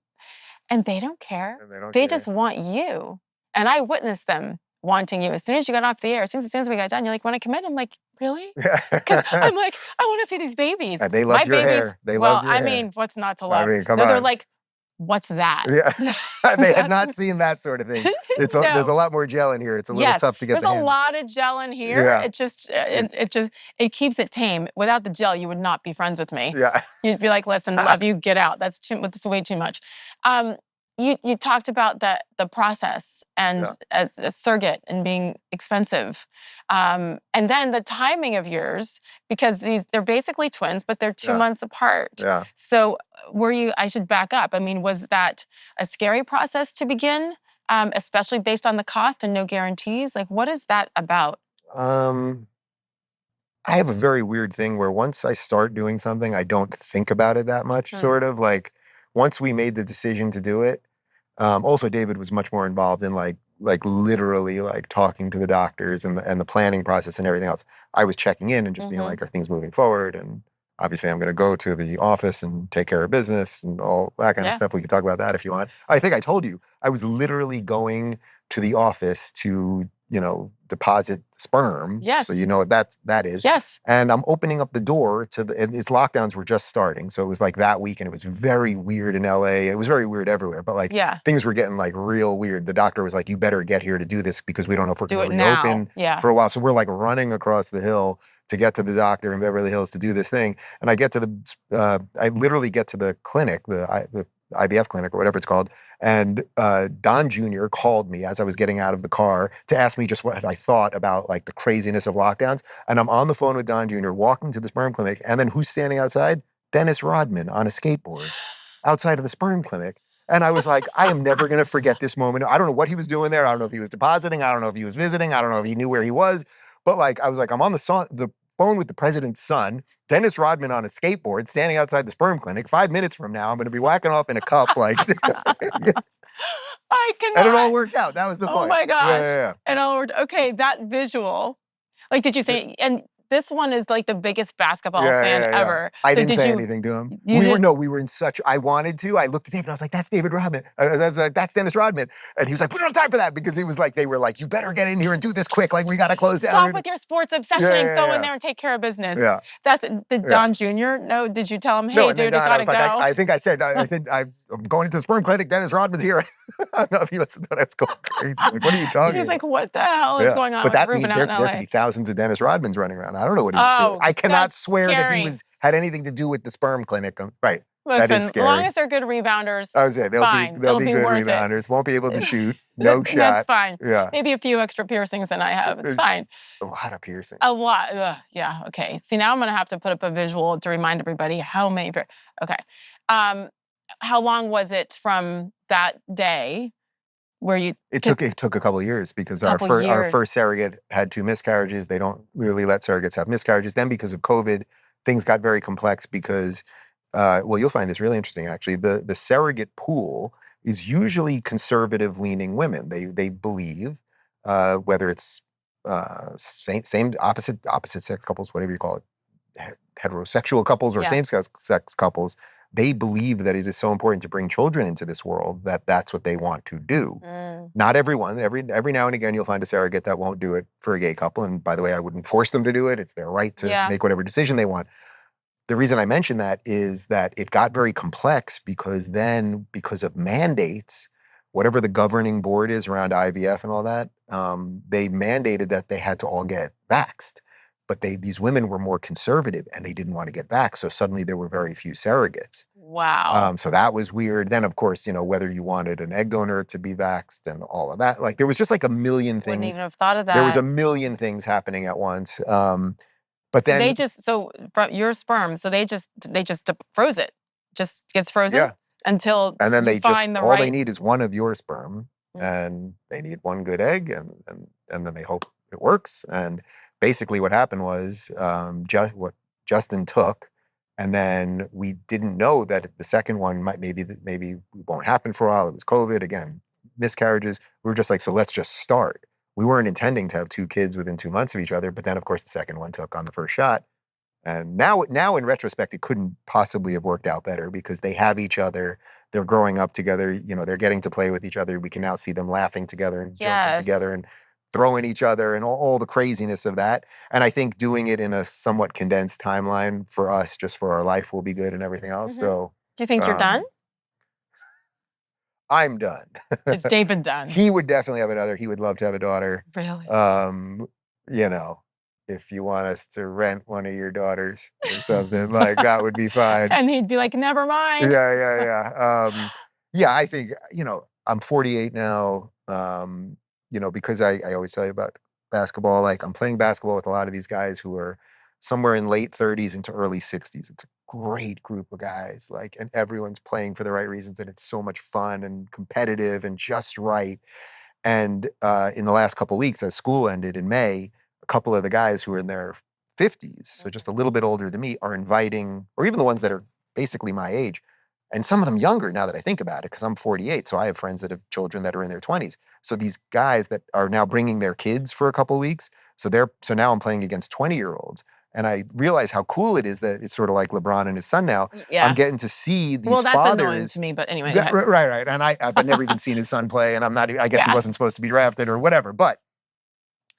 and they don't care. They just want you. And I witnessed them wanting you. As soon as you got off the air, as soon as we got done, you're like, want to come in? I'm like, really? Because I'm like, I want to see these babies. And they love your hair. They love your hair. I mean, what's not to love? I mean, come on. They're like, what's that? Yeah, they had not seen that sort of thing. There's a lot more gel in here. It's a little tough to get. There's a lot of gel in here. Yeah. It keeps it tame. Without the gel, you would not be friends with me. Yeah, you'd be like, listen, love you, get out. That's way too much. You talked about the process and as a surrogate and being expensive. And then the timing of yours, because they're basically twins, but they're 2 months apart. Yeah. So I should back up. I mean, was that a scary process to begin, especially based on the cost and no guarantees? Like, what is that about? I have a very weird thing where once I start doing something, I don't think about it that much, sort of. Like, once we made the decision to do it, also David was much more involved in like literally like talking to the doctors and the planning process and everything else. I was checking in and just being like, are things moving forward? And obviously I'm going to go to the office and take care of business and all that kind of stuff. We could talk about that if you want. I think I told you, I was literally going to the office to, deposit sperm. Yes. So you know what that is. Yes. And I'm opening up the door to its lockdowns were just starting. So it was like that week and it was very weird in LA. It was very weird everywhere. But like things were getting like real weird. The doctor was like, you better get here to do this because we don't know if we're going to reopen for a while. So we're like running across the hill to get to the doctor in Beverly Hills to do this thing. And I get to I literally get to the clinic, the IVF clinic or whatever it's called. And Don Jr. called me as I was getting out of the car to ask me just what I thought about like the craziness of lockdowns. And I'm on the phone with Don Jr. walking to the sperm clinic. And then who's standing outside? Dennis Rodman on a skateboard outside of the sperm clinic. And I was like, I am never going to forget this moment. I don't know what he was doing there. I don't know if he was depositing. I don't know if he was visiting. I don't know if he knew where he was. But like, I was like, I'm on the phone with the president's son, Dennis Rodman on a skateboard, standing outside the sperm clinic. 5 minutes from now, I'm going to be whacking off in a cup. Like, I cannot. And it all worked out. That was the point. Oh my gosh. Yeah. And all worked. Okay, that visual. Like, did you say? And this one is like the biggest basketball fan ever. I didn't say anything to him. We were in such, I wanted to. I looked at David and I was like, that's David Rodman. That's Dennis Rodman. And he was like, we don't have time for that because he was like, they were like, you better get in here and do this quick. Like, we got to close down. Stop with your sports obsession and go in there and take care of business. Yeah. That's Don Jr. No, did you tell him, hey, dude, you got to go? I think I said, I'm going into the sperm clinic. Dennis Rodman's here. I don't know if he listened to that. It's going crazy. Like, what are you talking about? He's like, what the hell is going on with Rubin out in LA? There could be thousands of Dennis Rodmans running around. I don't know what he was doing. I cannot swear that he had anything to do with the sperm clinic. Right. Listen, that is scary. As long as they're good rebounders, I was saying, they'll be good rebounders. Won't be able to shoot. No shot. That's fine. Yeah. Maybe a few extra piercings than I have. It's fine. A lot of piercings. A lot. Yeah. Okay. See, now I'm going to have to put up a visual to remind everybody how many. Okay. How long was it from that day where you? It took a couple of years because our first surrogate had 2 miscarriages. They don't really let surrogates have miscarriages. Then because of COVID, things got very complex because, you'll find this really interesting actually. The surrogate pool is usually conservative-leaning women. They believe, whether it's same opposite sex couples, whatever you call it, heterosexual couples or same-sex couples, they believe that it is so important to bring children into this world that that's what they want to do. Not everyone. Every now and again, you'll find a surrogate that won't do it for a gay couple. And by the way, I wouldn't force them to do it. It's their right to make whatever decision they want. The reason I mention that is that it got very complex because of mandates, whatever the governing board is around IVF and all that, they mandated that they had to all get vaxxed. But these women were more conservative and they didn't want to get vaxxed. So suddenly there were very few surrogates. Wow. So that was weird. Then, of course, whether you wanted an egg donor to be vaxxed and all of that. Like, there was just like a million things. Wouldn't even have thought of that. There was a million things happening at once. But then from your sperm, so they just froze it. Just gets frozen until and then all they need is one of your sperm and they need one good egg and then they hope it works. And basically what happened was what Justin took, and then we didn't know that the second one maybe won't happen for a while. It was COVID again, miscarriages. We were just like, so let's just start. We weren't intending to have 2 kids within 2 months of each other, but then of course the second one took on the first shot. And now in retrospect, it couldn't possibly have worked out better because they have each other. They're growing up together. They're getting to play with each other. We can now see them laughing together and joking together and throwing each other and all the craziness of that. And I think doing it in a somewhat condensed timeline for us, just for our life, will be good and everything else. So, do you think you're done? I'm done. It's David done. He would definitely have another. He would love to have a daughter. Really? You know, if you want us to rent one of your daughters or something, like that would be fine. And he'd be like, never mind. Yeah. Yeah, I think, I'm 48 now, because I always tell you about basketball. Like, I'm playing basketball with a lot of these guys who are somewhere in late 30s into early 60s. It's a great group of guys, like, and everyone's playing for the right reasons, and it's so much fun and competitive and just right. And in the last couple of weeks, as school ended in May, a couple of the guys who are in their 50s, so just a little bit older than me, are inviting, or even the ones that are basically my age, and some of them younger now that I think about it, because I'm 48, so I have friends that have children that are in their 20s. So these guys that are now bringing their kids for a couple of weeks, so now I'm playing against 20-year-olds. And I realize how cool it is that it's sort of like LeBron and his son now. Yeah. I'm getting to see these fathers. Well, that's annoying to me, but anyway. Right. And I've never even seen his son play, and I'm not, I guess he wasn't supposed to be drafted or whatever. But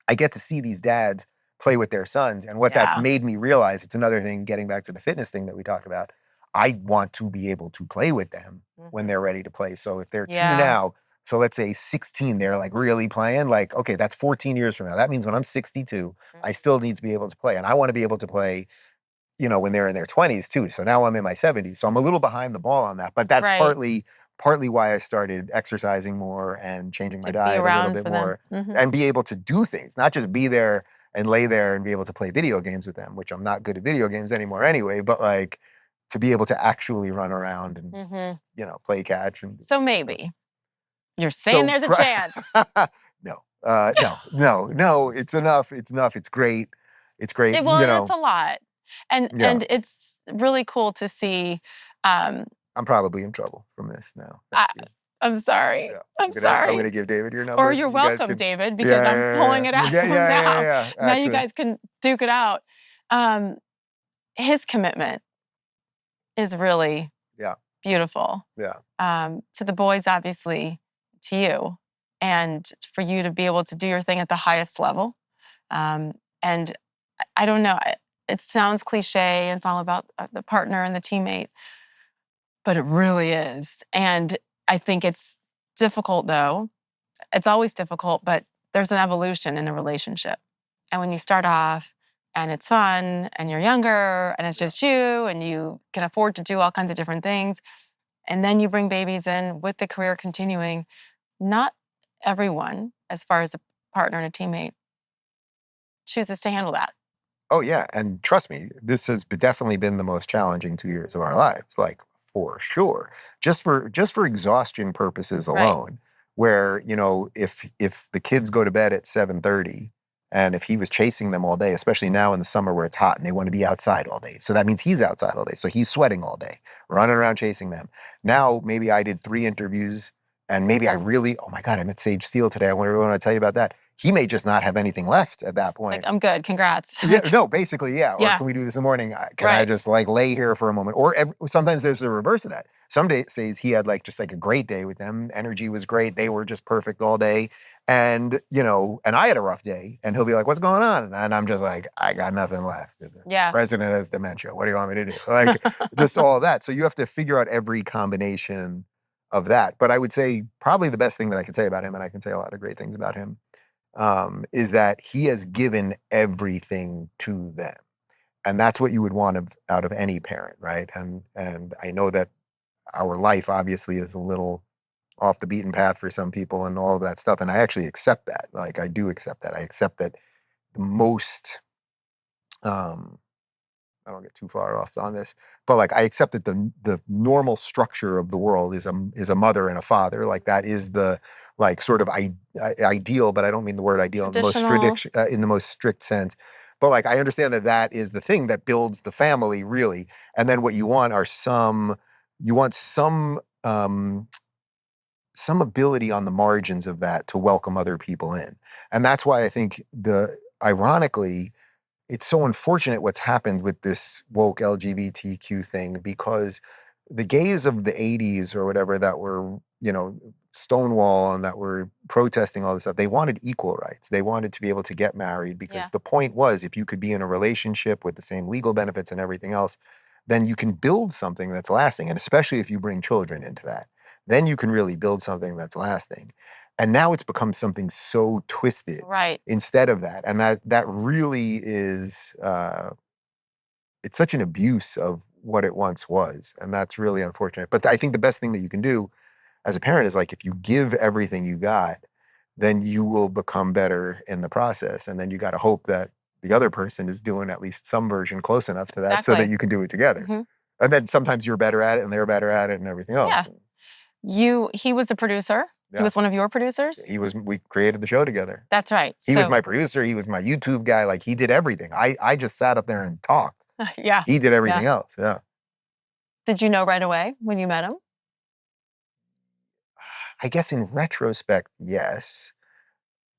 I get to see these dads play with their sons. And what that's made me realize, it's another thing, getting back to the fitness thing that we talked about, I want to be able to play with them when they're ready to play. So if they're 2 now, so let's say 16, they're like really playing, like, okay, that's 14 years from now. That means when I'm 62, I still need to be able to play. And I want to be able to play, when they're in their 20s too. So now I'm in my 70s. So I'm a little behind the ball on that. But that's partly why I started exercising more and changing my diet a little bit more and be able to do things, not just be there and lay there and be able to play video games with them, which I'm not good at video games anymore anyway, but like to be able to actually run around and, play catch. And so maybe. You're saying there's a chance. No, it's enough. It's enough. It's great. It's great. Well, that's a lot. And it's really cool to see. I'm probably in trouble from this now. I'm sorry. Yeah. I'm sorry. I'm going to give David your number. Or you're welcome, David, because I'm pulling it out now. Yeah. Now you guys can duke it out. His commitment is really beautiful. Yeah. To the boys, obviously, to you, and for you to be able to do your thing at the highest level. And I don't know, it sounds cliche, it's all about the partner and the teammate, but it really is. And I think it's difficult, though. It's always difficult, but there's an evolution in a relationship. And when you start off and it's fun and you're younger and it's just you and you can afford to do all kinds of different things, and then you bring babies in with the career continuing, not everyone, as far as a partner and a teammate, chooses to handle that. Oh, yeah. And trust me, this has definitely been the most challenging 2 years of our lives, like for sure. Just for exhaustion purposes alone, where, if the kids go to bed at 7:30, and if he was chasing them all day, especially now in the summer where it's hot and they want to be outside all day. So that means he's outside all day. So he's sweating all day, running around chasing them. Now, maybe I did 3 interviews. And maybe I oh my God, I met Sage Steele today. I want to tell you about that. He may just not have anything left at that point. Like, I'm good, congrats. Basically, yeah. Or can we do this in the morning? Can I just lay here for a moment? Or sometimes there's the reverse of that. Some days he had just a great day with them. Energy was great. They were just perfect all day. And, and I had a rough day. And he'll be like, what's going on? And I'm just like, I got nothing left. The president has dementia. What do you want me to do? Just all of that. So you have to figure out every combination of that. But I would say probably the best thing that I can say about him, and I can say a lot of great things about him, is that he has given everything to them. And that's what you would want out of any parent, right? And I know that our life obviously is a little off the beaten path for some people and all of that stuff. And I actually accept that. I do accept that. I accept that the most, I don't get too far off on this, but I accept that the normal structure of the world is a mother and a father. That is the sort of ideal, but I don't mean the word ideal in the most strict sense. But I understand that is the thing that builds the family really. And then what you want are some ability on the margins of that to welcome other people in. And that's why I think ironically, it's so unfortunate what's happened with this woke LGBTQ thing, because the gays of the 80s or whatever that were, Stonewall and that were protesting all this stuff, they wanted equal rights. They wanted to be able to get married because the point was, if you could be in a relationship with the same legal benefits and everything else, then you can build something that's lasting. And especially if you bring children into that, then you can really build something that's lasting. And now it's become something so twisted instead of that. And that really is, it's such an abuse of what it once was. And that's really unfortunate. But I think the best thing that you can do as a parent is like, if you give everything you got, then you will become better in the process. And then you got to hope that the other person is doing at least some version close enough to that so that you can do it together. And then sometimes you're better at it and they're better at it and everything else. Yeah. He was a producer. He was one of your producers? We created the show together. That's right. He was my producer. He was my YouTube guy. Like, he did everything. I just sat up there and talked. Yeah. He did everything else. Yeah. Did you know right away when you met him? I guess in retrospect, yes.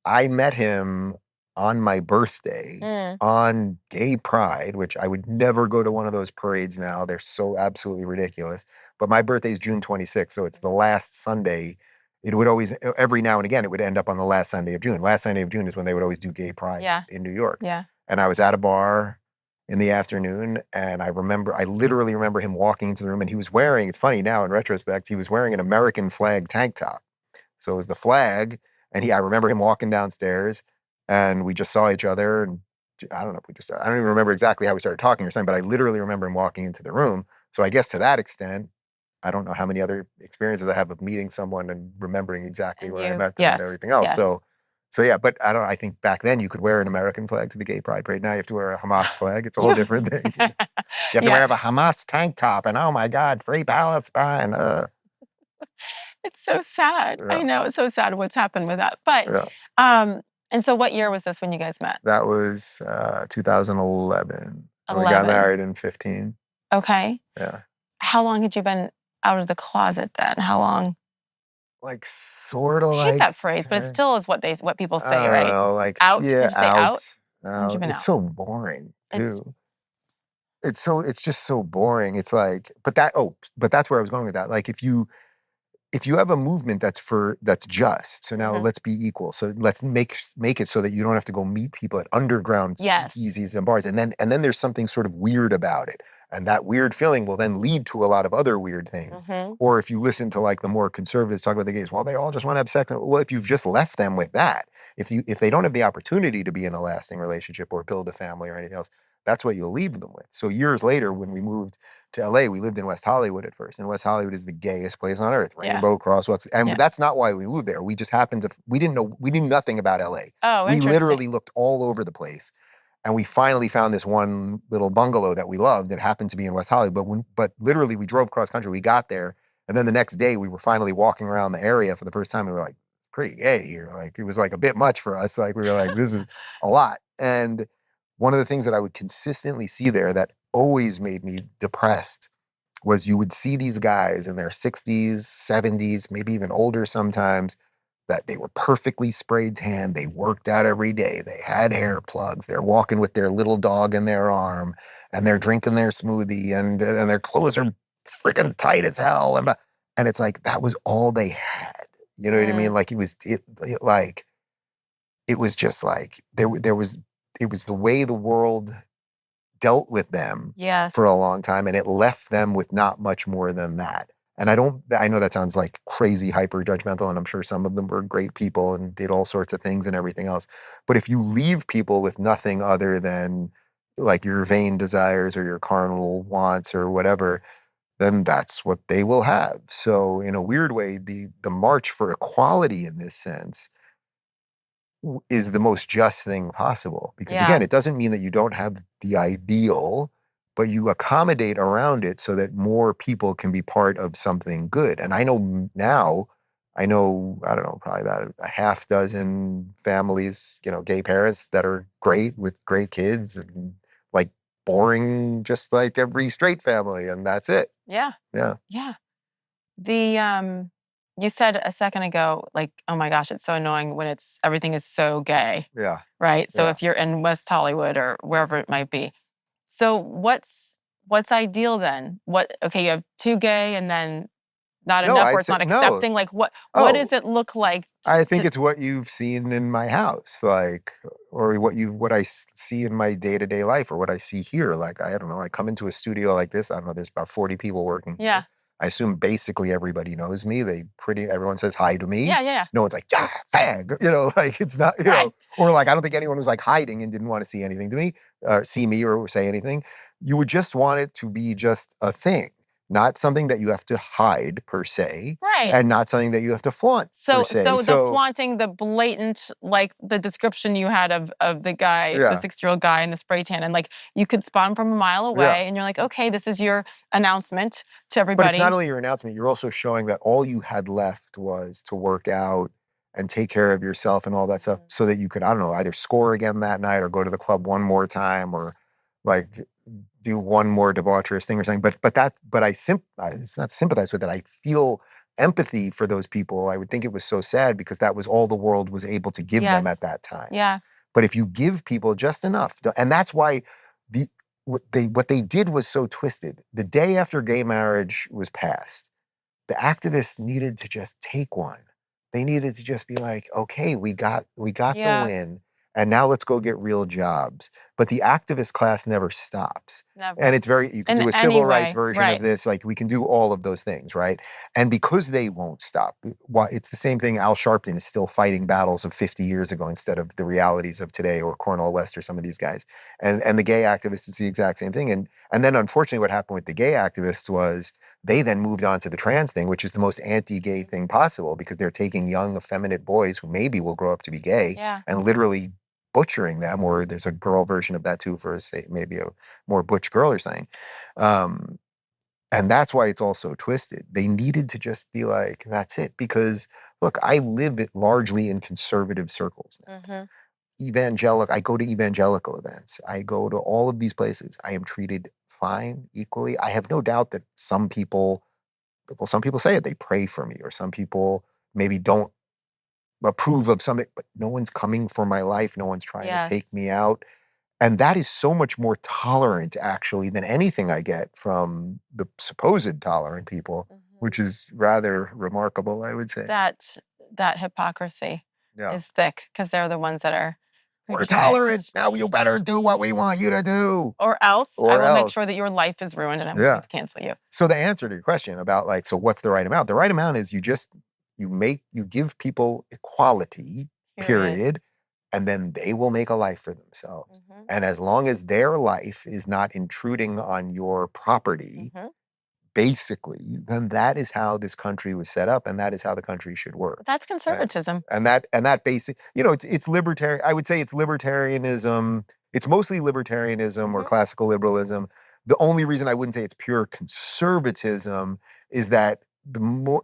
I met him on my birthday on Gay Pride, which I would never go to one of those parades now. They're so absolutely ridiculous. But my birthday is June 26th, so it's the last Sunday. It would always, every now and again, it would end up on the last Sunday of June. Last Sunday of June is when they would always do Gay Pride in New York. Yeah. And I was at a bar in the afternoon, and I literally remember him walking into the room, and he was wearing, it's funny now in retrospect, he was wearing an American flag tank top. So it was the flag, and I remember him walking downstairs, and we just saw each other, and I don't know if I don't even remember exactly how we started talking or something, but I literally remember him walking into the room. So I guess to that extent, I don't know how many other experiences I have of meeting someone and remembering exactly where I met them and everything else. So yeah, but I think back then you could wear an American flag to the Gay Pride parade. Now you have to wear a Hamas flag. It's a whole different thing. You have to wear a Hamas tank top, and oh my God, free Palestine. It's so sad. I know, it's so sad what's happened with that. But, and so what year was this when you guys met? That was 2011. We got married in 15. Okay. Yeah. How long had you been out of the closet then? How long? Like, sort of I hate that phrase, but it still is what people say, right? I don't know, like, out? Yeah, Did you say out? It's so boring, too. It's just so boring. It's like, but that's where I was going with that. Like, if you have a movement that's just, so now let's be equal. So let's make it so that you don't have to go meet people at underground speakeasies and bars. And then there's something sort of weird about it. And that weird feeling will then lead to a lot of other weird things. Or if you listen to like the more conservatives talk about the gays, well, they all just want to have sex. Well, if you've just left them with that, if they don't have the opportunity to be in a lasting relationship or build a family or anything else, that's what you'll leave them with. So years later, when we moved to LA, we lived in West Hollywood at first. And West Hollywood is the gayest place on earth. Rainbow crosswalks. And that's not why we moved there. We just happened to, we knew nothing about LA. Oh, we literally looked all over the place. And we finally found this one little bungalow that we loved that happened to be in West Hollywood. But literally we drove cross country, we got there. And then the next day we were finally walking around the area for the first time. And we were like, pretty gay here. Like, it was like a bit much for us. Like, we were like, this is a lot. And one of the things that I would consistently see there that always made me depressed was you would see these guys in their 60s, 70s, maybe even older sometimes, that they were perfectly sprayed tan. They worked out every day. They had hair plugs. They're walking with their little dog in their arm, and they're drinking their smoothie, and their clothes are freaking tight as hell. And it's like, that was all they had. You know what I mean? Like, it was just like, it was the way the world dealt with them for a long time, and it left them with not much more than that. And I know that sounds like crazy hyper judgmental, and I'm sure some of them were great people and did all sorts of things and everything else. But if you leave people with nothing other than like your vain desires or your carnal wants or whatever, then that's what they will have. So in a weird way, the march for equality in this sense is the most just thing possible. Because again, it doesn't mean that you don't have the ideal, but you accommodate around it so that more people can be part of something good. And I know now, I don't know, probably about a half dozen families, gay parents that are great with great kids and like boring, just like every straight family. And that's it. Yeah. Yeah. Yeah. You said a second ago, like, oh my gosh, it's so annoying when everything is so gay. Yeah. Right? So if you're in West Hollywood or wherever it might be. So what's ideal then? Okay, you have too gay and then not enough, or it's not accepting. Like, what does it look like? I think it's what you've seen in my house, like, or what I see in my day-to-day life, or what I see here. Like, I don't know, I come into a studio like this, I don't know, there's about 40 people working. Yeah. I assume basically everybody knows me. Everyone says hi to me. Yeah. No one's like, yeah, fag. Like it's not, know, or like I don't think anyone was like hiding and didn't want to see anything to me, see me or say anything. You would just want it to be just a thing. Not something that you have to hide per se, and not something that you have to flaunt per se. So the flaunting, the blatant, like the description you had of the guy, the 6-year-old guy in the spray tan, and like you could spot him from a mile away, and you're like, okay, this is your announcement to everybody. But it's not only your announcement; you're also showing that all you had left was to work out and take care of yourself and all that stuff, so that you could, I don't know, either score again that night or go to the club one more time or like do one more debaucherous thing or something. It's not sympathize with it. I feel empathy for those people. I would think it was so sad because that was all the world was able to give them at that time. Yeah. But if you give people just enough, and that's why what they did was so twisted. The day after gay marriage was passed, the activists needed to just take one. They needed to just be like, okay, we got the win. And now let's go get real jobs. But the activist class never stops. Never. And it's you can do a civil rights version of this. Like we can do all of those things, right? And because they won't stop, it's the same thing. Al Sharpton is still fighting battles of 50 years ago instead of the realities of today, or Cornel West or some of these guys. And the gay activists is the exact same thing. And then unfortunately what happened with the gay activists was they then moved on to the trans thing, which is the most anti-gay thing possible because they're taking young, effeminate boys who maybe will grow up to be gay and literally butchering them, or there's a girl version of that too for maybe a more butch girl or something. And that's why it's all so twisted. They needed to just be like, that's it. Because look, I live it largely in conservative circles now. I go to evangelical events. I go to all of these places. I am treated fine, equally. I have no doubt that some people say it, they pray for me, or some people maybe don't approve of something, but no one's coming for my life. No one's trying to take me out. And that is so much more tolerant, actually, than anything I get from the supposed tolerant people, which is rather remarkable, I would say. That hypocrisy is thick because they're the ones that are we're tolerant. Now you better do what we want you to do. Or else I will make sure that your life is ruined and I'm going to cancel you. So the answer to your question about so what's the right amount? The right amount is you give people equality, period, and then they will make a life for themselves. And as long as their life is not intruding on your property, basically, then that is how this country was set up, and that is how the country should work. That's conservatism. And that basic, it's libertarian. I would say it's libertarianism. It's mostly libertarianism or classical liberalism. The only reason I wouldn't say it's pure conservatism is that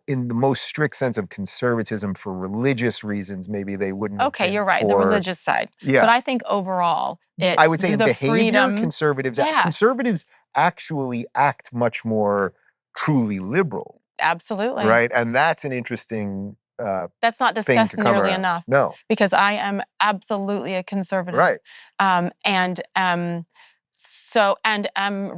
in the most strict sense of conservatism for religious reasons, maybe they wouldn't. Okay, you're right. The religious side. Yeah. But I think overall, I would say in behavior, freedom, conservatives actually act much more truly liberal. Absolutely. Right? And that's an interesting that's not discussed nearly enough. No. Because I am absolutely a conservative. Right. And I'm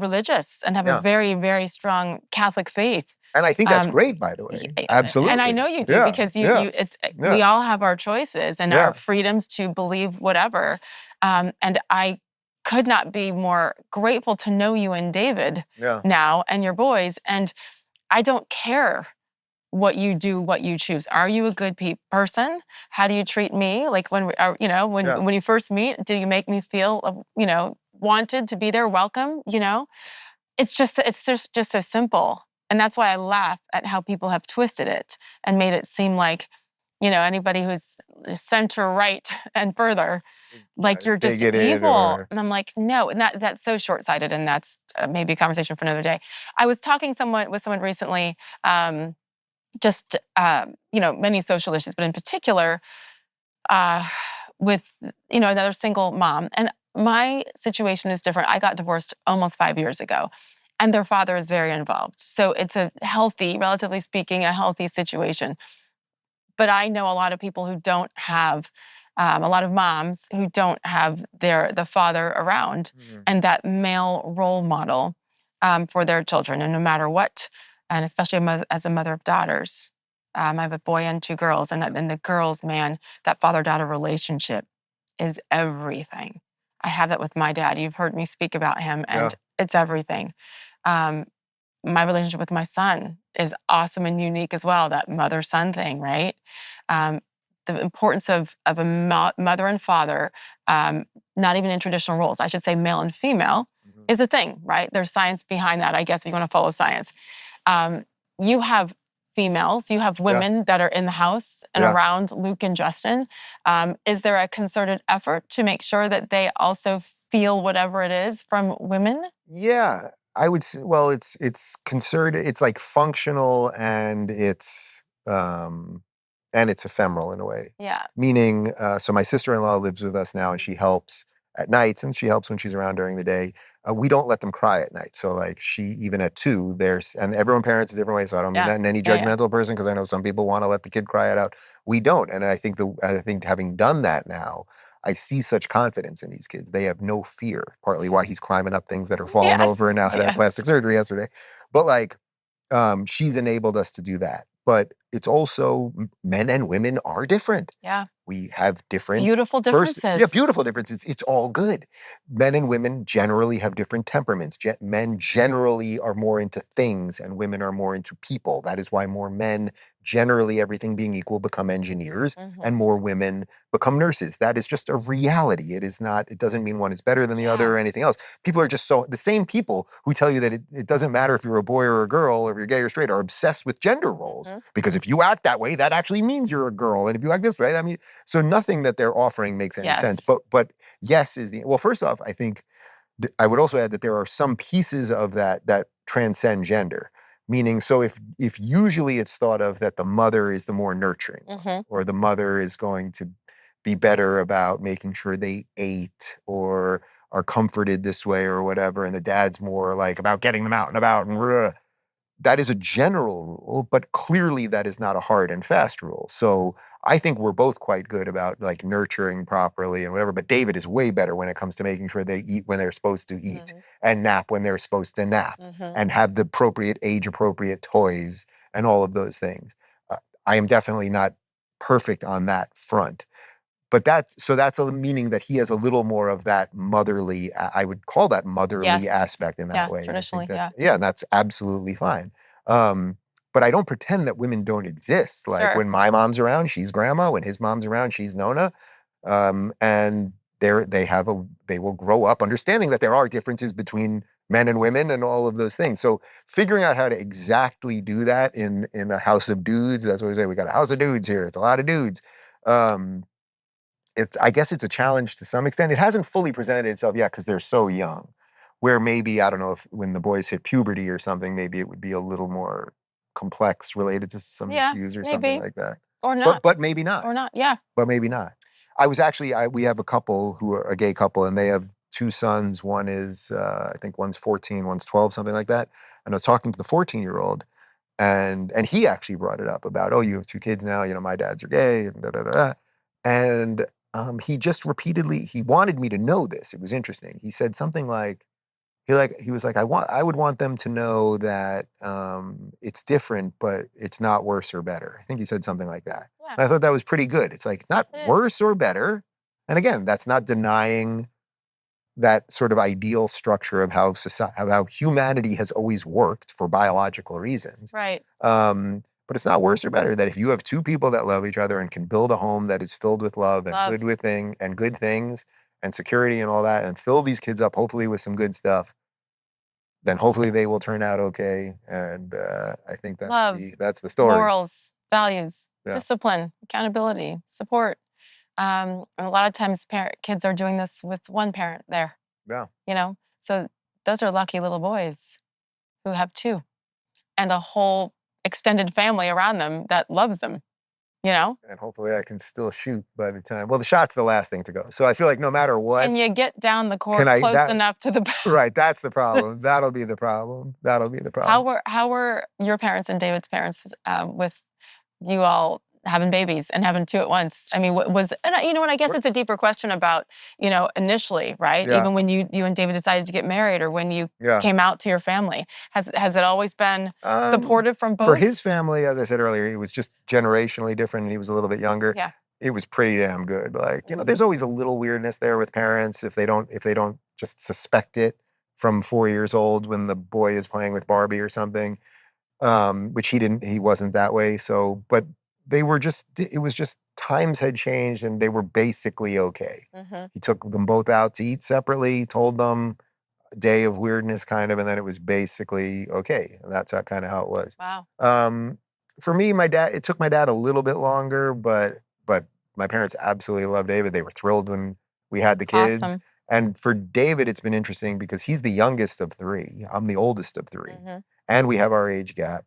religious and have a very, very strong Catholic faith. And I think that's great, by the way. Absolutely. And I know you do because we all have our choices and our freedoms to believe whatever. And I could not be more grateful to know you and David now and your boys. And I don't care what you do, what you choose. Are you a good person? How do you treat me? Like when you first meet, do you make me feel, wanted to be there, welcome? It's just so simple. And that's why I laugh at how people have twisted it and made it seem like, anybody who's center right and further, like you're just evil. And I'm like, no, and that's so short-sighted, and that's maybe a conversation for another day. I was talking with someone recently, many social issues, but in particular, with, another single mom. And my situation is different. I got divorced almost 5 years ago. And their father is very involved. So it's relatively speaking, a healthy situation. But I know a lot of people who don't have, a lot of moms who don't have the father around and that male role model for their children. And no matter what, and especially as a mother of daughters, I have a boy and 2 girls. And the girls, man, that father-daughter relationship is everything. I have that with my dad. You've heard me speak about him, and it's everything. My relationship with my son is awesome and unique as well, that mother-son thing, right? The importance of a mother and father, not even in traditional roles, I should say male and female, is a thing, right? There's science behind that, I guess, if you want to follow science. You have females, you have women that are in the house and around Luke and Justin. Is there a concerted effort to make sure that they also feel whatever it is from women? Yeah, I would say, well, it's concerted, it's like functional, and it's ephemeral in a way. Yeah. Meaning, so my sister-in-law lives with us now, and she helps at nights, and she helps when she's around during the day. We don't let them cry at night. So like even at 2, and everyone parents a different way, so I don't mean that in any judgmental person, because I know some people want to let the kid cry it out. We don't. And I think having done that now, I see such confidence in these kids. They have no fear, partly why he's climbing up things that are falling over and now had plastic surgery yesterday. But like, she's enabled us to do that. But it's also, men and women are different. Yeah. We have different... Beautiful differences. Beautiful differences. It's all good. Men and women generally have different temperaments. Men generally are more into things, and women are more into people. That is why more men, generally everything being equal, become engineers, and more women become nurses. That is just a reality. It doesn't mean one is better than the other or anything else. People are just the same people who tell you that it doesn't matter if you're a boy or a girl, or if you're gay or straight, are obsessed with gender roles. Because if you act that way, that actually means you're a girl. And if you act this way, I mean... So nothing that they're offering makes any sense. But yes is well, first off, I think I would also add that there are some pieces of that transcend gender. Meaning, so if usually it's thought of that the mother is the more nurturing, or the mother is going to be better about making sure they ate or are comforted this way or whatever, and the dad's more like about getting them out and about and that is a general rule, but clearly that is not a hard and fast rule. So I think we're both quite good about like nurturing properly and whatever, but David is way better when it comes to making sure they eat when they're supposed to eat, and nap when they're supposed to nap, and have the appropriate age-appropriate toys and all of those things. I am definitely not perfect on that front. But that's a meaning that he has a little more of that motherly, I would call that motherly aspect in that way. Traditionally, and that's absolutely fine. But I don't pretend that women don't exist. Like when my mom's around, she's grandma. When his mom's around, she's Nona. And they will grow up understanding that there are differences between men and women and all of those things. So figuring out how to exactly do that in a house of dudes, that's what we say, we got a house of dudes here. It's a lot of dudes. I guess it's a challenge to some extent. It hasn't fully presented itself yet because they're so young, where maybe, I don't know, if when the boys hit puberty or something, maybe it would be a little more complex related to some issues or something like that. Or not. But maybe not. Or not, But maybe not. We have a couple who are a gay couple, and they have 2 sons. One is, I think one's 14, one's 12, something like that. And I was talking to the 14-year-old, and he actually brought it up about, oh, you have 2 kids now, my dads are gay, and da-da-da-da. And he just repeatedly, he wanted me to know this. It was interesting. He said something like, he was like, I would want them to know that it's different, but it's not worse or better. I think he said something like that. Yeah. And I thought that was pretty good. It's like, not worse or better. And again, that's not denying that sort of ideal structure of how humanity has always worked for biological reasons. Right. But it's not worse or better that if you have 2 people that love each other and can build a home that is filled with love and good things and security and all that, and fill these kids up hopefully with some good stuff, then hopefully they will turn out okay. And I think that's the story. Morals, values, discipline, accountability, support. And a lot of times kids are doing this with one parent there. Yeah. So those are lucky little boys who have 2 and a whole extended family around them that loves them, And hopefully I can still shoot by the time. Well, the shot's the last thing to go. So I feel like no matter what. And you get down the court close enough to the. Right, that's the problem. That'll be the problem. How were your parents and David's parents with you all having babies and having 2 at once? I mean, and I guess it's a deeper question about, initially, right? Yeah. Even when you and David decided to get married, or when you came out to your family, has it always been supportive from both? For his family, as I said earlier, it was just generationally different, and he was a little bit younger. Yeah. It was pretty damn good. Like, there's always a little weirdness there with parents if they don't just suspect it from 4 years old when the boy is playing with Barbie or something. which he wasn't that way. So, but it was just times had changed and they were basically okay. He took them both out to eat separately, told them a day of weirdness kind of, and then it was basically okay. And that's kind of how it was. Wow. For me, it took my dad a little bit longer, but my parents absolutely loved David. They were thrilled when we had the kids. Awesome. And for David, it's been interesting because he's the youngest of three. I'm the oldest of three. And we have our age gap.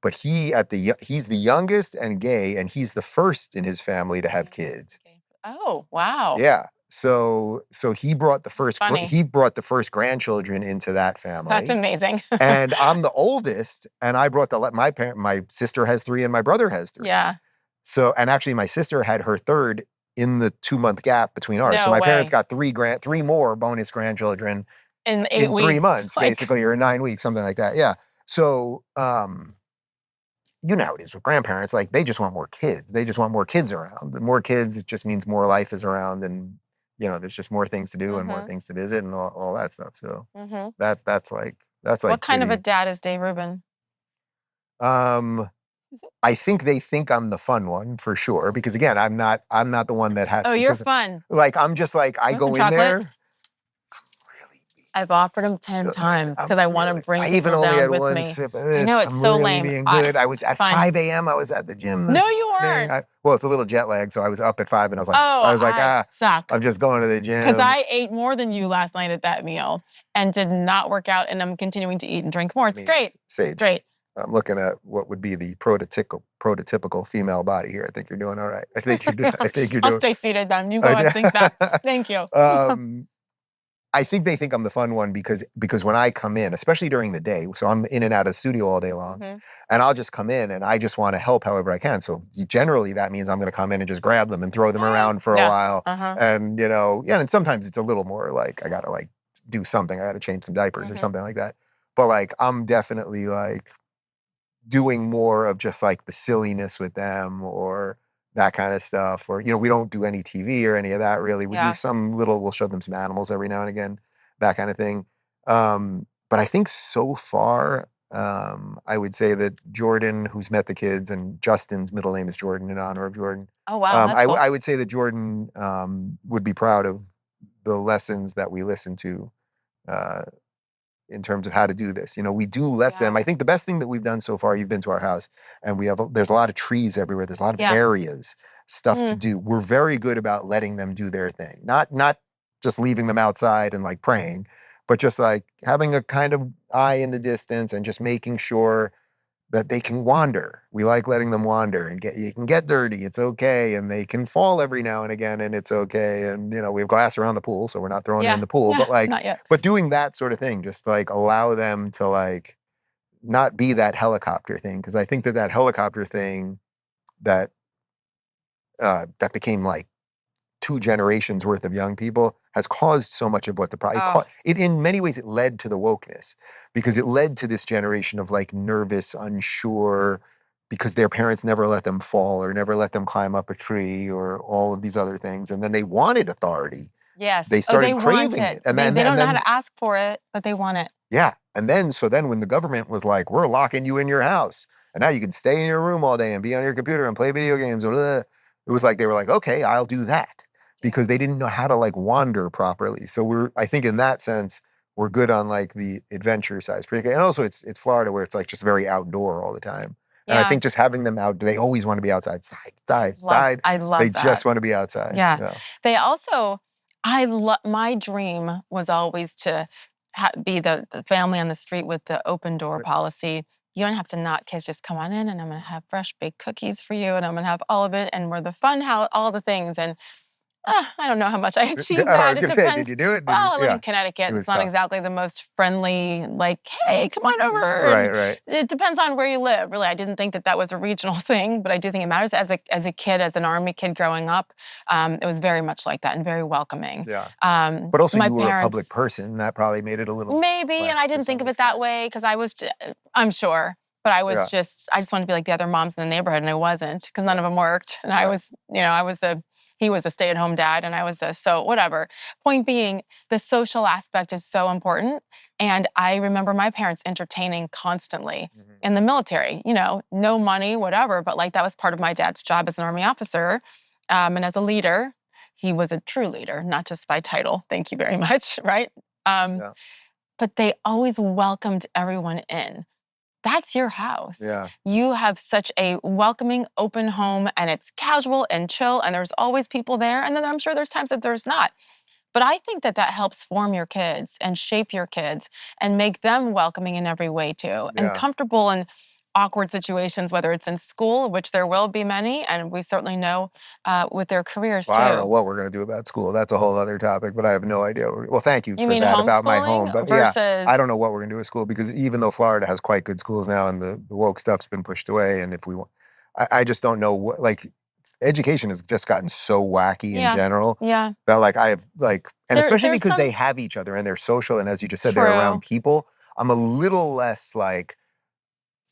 But he's the youngest and gay, and he's the first in his family to have kids. Oh, wow. Yeah. So he brought the first grandchildren into that family. That's amazing. And I'm the oldest, and I brought my sister has three and my brother has three. Yeah. So, and actually my sister had her third in the 2-month gap between ours. So my parents got three more bonus grandchildren in 3 months, basically, or 9 weeks, something like that. Yeah. So, you know how it is with grandparents, like they just want more kids. They just want more kids around. The more kids, it just means more life is around, and there's just more things to do and more things to visit and all that stuff. So that's like what kind of a dad is Dave Rubin? I think they think I'm the fun one for sure, because again, I'm not the one that has. Oh, you're fun. Like I'm just like I go in there. I've offered him 10 times because I want to bring people down with me. I even only had one sip of this. I know, it's so lame. Being good. I was at 5 a.m. I was at the gym. No, you weren't. Well, it's a little jet lag, so I was up at 5 and I was like, suck. I'm just going to the gym. Because I ate more than you last night at that meal and did not work out, and I'm continuing to eat and drink more. It's great. Sage. Great. I'm looking at what would be the prototypical female body here. I think you're doing all right. I think you're doing. I'll stay seated then. You go and think that. Thank you. I think they think I'm the fun one because when I come in, especially during the day, so I'm in and out of the studio all day long, and I'll just come in and I just want to help however I can. So generally that means I'm going to come in and just grab them and throw them around for a while. And and sometimes it's a little more like I got to like do something. I got to change some diapers or something like that. But like I'm definitely like doing more of just like the silliness with them or that kind of stuff, or we don't do any TV or any of that really. We do we'll show them some animals every now and again, that kind of thing. But I think so far, I would say that Jordan, who's met the kids, and Justin's middle name is Jordan in honor of Jordan. Oh wow, that's cool. I would say that Jordan would be proud of the lessons that we listen to in terms of how to do this. We do let them. I think the best thing that we've done so far, you've been to our house, and there's a lot of trees everywhere. There's a lot of areas, stuff to do. We're very good about letting them do their thing. Not just leaving them outside and like praying, but just like having a kind of eye in the distance and just making sure that they can wander. We like letting them wander and you can get dirty. It's okay. And they can fall every now and again and it's okay. And, we have glass around the pool, so we're not throwing them in the pool, but like, but doing that sort of thing, just like allow them to like not be that helicopter thing. Cause I think that helicopter thing that became like 2 generations worth of young people has caused so much of what the problem. In many ways, it led to the wokeness because it led to this generation of like nervous, unsure, because their parents never let them fall or never let them climb up a tree or all of these other things. And then they wanted authority. Yes. They started craving it. And they don't know how to ask for it, but they want it. Yeah. And then when the government was like, we're locking you in your house and now you can stay in your room all day and be on your computer and play video games. It was like, they were like, okay, I'll do that. Because they didn't know how to like wander properly. So I think in that sense, we're good on like the adventure side. And also it's Florida where it's like just very outdoor all the time. And I think just having them out, they always want to be outside, side. I love that. They just want to be outside. Yeah. They also, my dream was always to be the family on the street with the open door policy. You don't have to knock, kids, just come on in and I'm going to have fresh baked cookies for you and I'm going to have all of it and we're the fun house, all the things. And I don't know how much I achieved that. I was going to say, did you do it? Well, I live in Connecticut. It's not exactly the most friendly, like, hey, come on over. Right. It depends on where you live. Really, I didn't think that was a regional thing, but I do think it matters. As a kid, as an Army kid growing up, it was very much like that and very welcoming. Yeah. But also you were a public person. That probably made it a little maybe, and I didn't think of it that way because I'm sure. But I was I just wanted to be like the other moms in the neighborhood, and I wasn't because none of them worked. And I was the he was a stay-at-home dad and I was this, so whatever. Point being, the social aspect is so important. And I remember my parents entertaining constantly in the military, no money, whatever, but like that was part of my dad's job as an Army officer. And as a leader, he was a true leader, not just by title. Thank you very much, right? But they always welcomed everyone in. That's your house. Yeah. You have such a welcoming, open home, and it's casual and chill, and there's always people there. And then I'm sure there's times that there's not. But I think that helps form your kids and shape your kids and make them welcoming in every way too, and comfortable in awkward situations, whether it's in school, which there will be many, and we certainly know with their careers too. I don't know what we're going to do about school. That's a whole other topic, but I have no idea. Well, thank you for that about my home. But versus... I don't know what we're going to do with school, because even though Florida has quite good schools now and the woke stuff's been pushed away, and if we want, I just don't know what, like, education has just gotten so wacky in general. Yeah. That like I have like, and especially because they have each other and they're social, and as you just said, they're around people. I'm a little less like,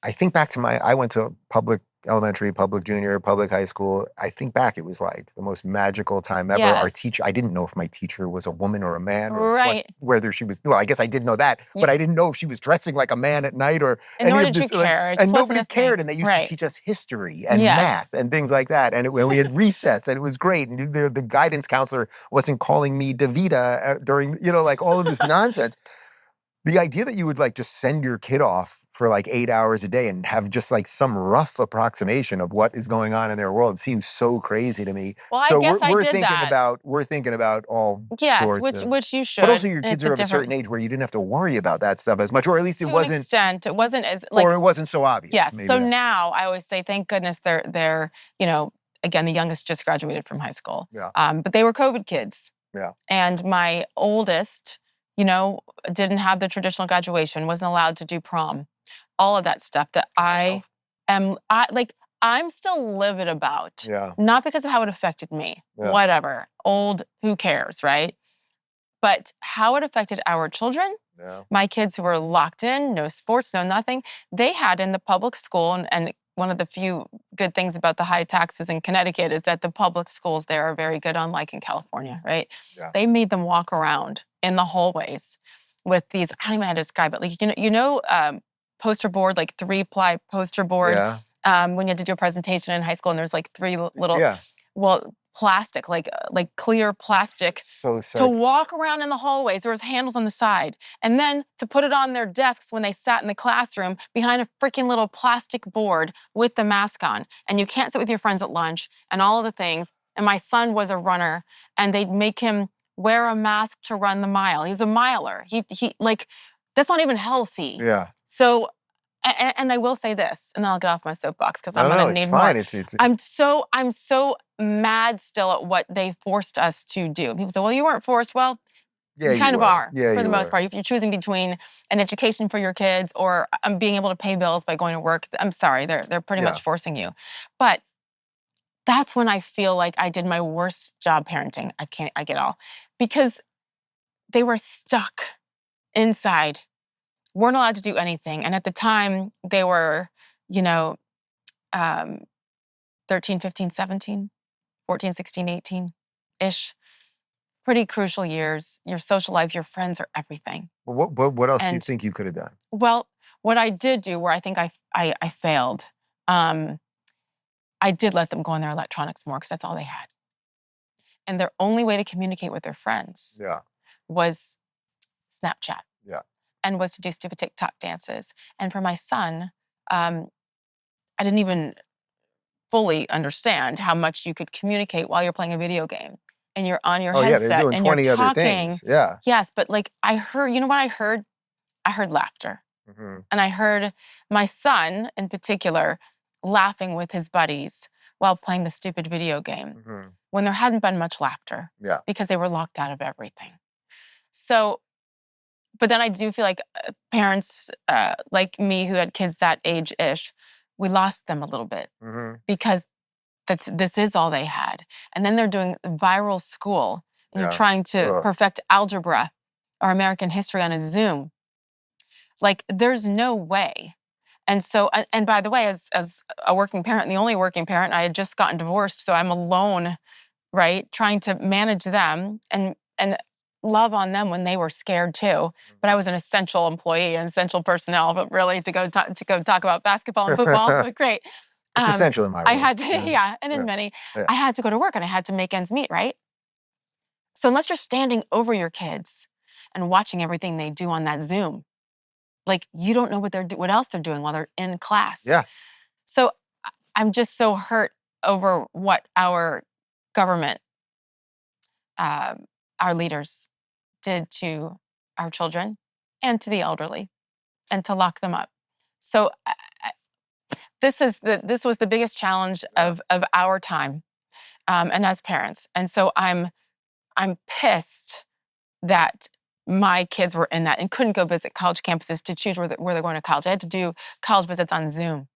I think back to I went to public elementary, public junior, public high school. I think back, it was like the most magical time ever. Yes. Our teacher, I didn't know if my teacher was a woman or a man, or whether she was, well, I guess I did know that, but I didn't know if she was dressing like a man at night or and any nor of did this. You care. And nobody cared, and they used to teach us history and math and things like that. And when we had recess, and it was great. And the guidance counselor wasn't calling me Davida during, like all of this nonsense. The idea that you would like just send your kid off for like 8 hours a day and have just like some rough approximation of what is going on in their world seems so crazy to me. Well, so I guess we're did thinking that. We're thinking about all sorts of, which you should. But also your kids are of a certain age where you didn't have to worry about that stuff as much, or at least it wasn't. To an extent, it wasn't as like, or it wasn't so obvious. Yes. So now I always say, thank goodness they're again, the youngest just graduated from high school. Yeah. But they were COVID kids. Yeah. And my oldest, didn't have the traditional graduation, wasn't allowed to do prom, all of that stuff that I'm still livid about. Yeah. Not because of how it affected me, whatever, old, who cares, right? But how it affected our children, my kids who were locked in, no sports, no nothing, they had in the public school, and one of the few good things about the high taxes in Connecticut is that the public schools there are very good, unlike in California, right? Yeah. They made them walk around in the hallways with these, I don't even know how to describe it. Like, poster board, like 3-ply poster board. Yeah. When you had to do a presentation in high school, and there's like 3 little, plastic, like clear plastic, so sick. To walk around in the hallways. There was handles on the side. And then to put it on their desks when they sat in the classroom behind a freaking little plastic board with the mask on. And you can't sit with your friends at lunch and all of the things. And my son was a runner, and they'd make him wear a mask to run the mile. He's a miler. He like, that's not even healthy. Yeah. So, and I will say this, and then I'll get off my soapbox because I'm going to need more. It's I'm so mad still at what they forced us to do. People say, well, you weren't forced. Well, you kind of are, for the most part. If you're choosing between an education for your kids or being able to pay bills by going to work, I'm sorry, they're pretty much forcing you. But that's when I feel like I did my worst job parenting. I get all. Because they were stuck inside, weren't allowed to do anything. And at the time, they were, 13, 15, 17, 14, 16, 18-ish. Pretty crucial years. Your social life, your friends are everything. Well, what else do you think you could have done? Well, what I did do, where I think I failed, I did let them go on their electronics more because that's all they had. And their only way to communicate with their friends was Snapchat. Yeah. And was to do stupid TikTok dances. And for my son, I didn't even fully understand how much you could communicate while you're playing a video game. And you're on your headset. They're doing and 20 you're other talking. things. Yeah. Yes, but like I heard, you know what I heard? I heard laughter. Mm-hmm. And I heard my son, in particular, laughing with his buddies while playing the stupid video game when there hadn't been much laughter because they were locked out of everything. So, but then I do feel like parents like me who had kids that age-ish, we lost them a little bit because this is all they had. And then they're doing viral school and you're trying to perfect algebra or American history on a Zoom. Like, there's no way. And so, and by the way, as a working parent, the only working parent, I had just gotten divorced, so I'm alone right? Trying to manage them and love on them when they were scared too. But I was an essential employee and essential personnel, but really to go talk about basketball and football, but great. It's essential in my world. I had to, and in many, I had to go to work and I had to make ends meet, right? So unless you're standing over your kids and watching everything they do on that Zoom, like you don't know what else they're doing while they're in class. Yeah. So I'm just so hurt over what our government, our leaders did to our children and to the elderly and to lock them up. So this was the biggest challenge of our time and as parents. And so I'm pissed that my kids were in that and couldn't go visit college campuses to choose where they're going to college. I had to do college visits on Zoom.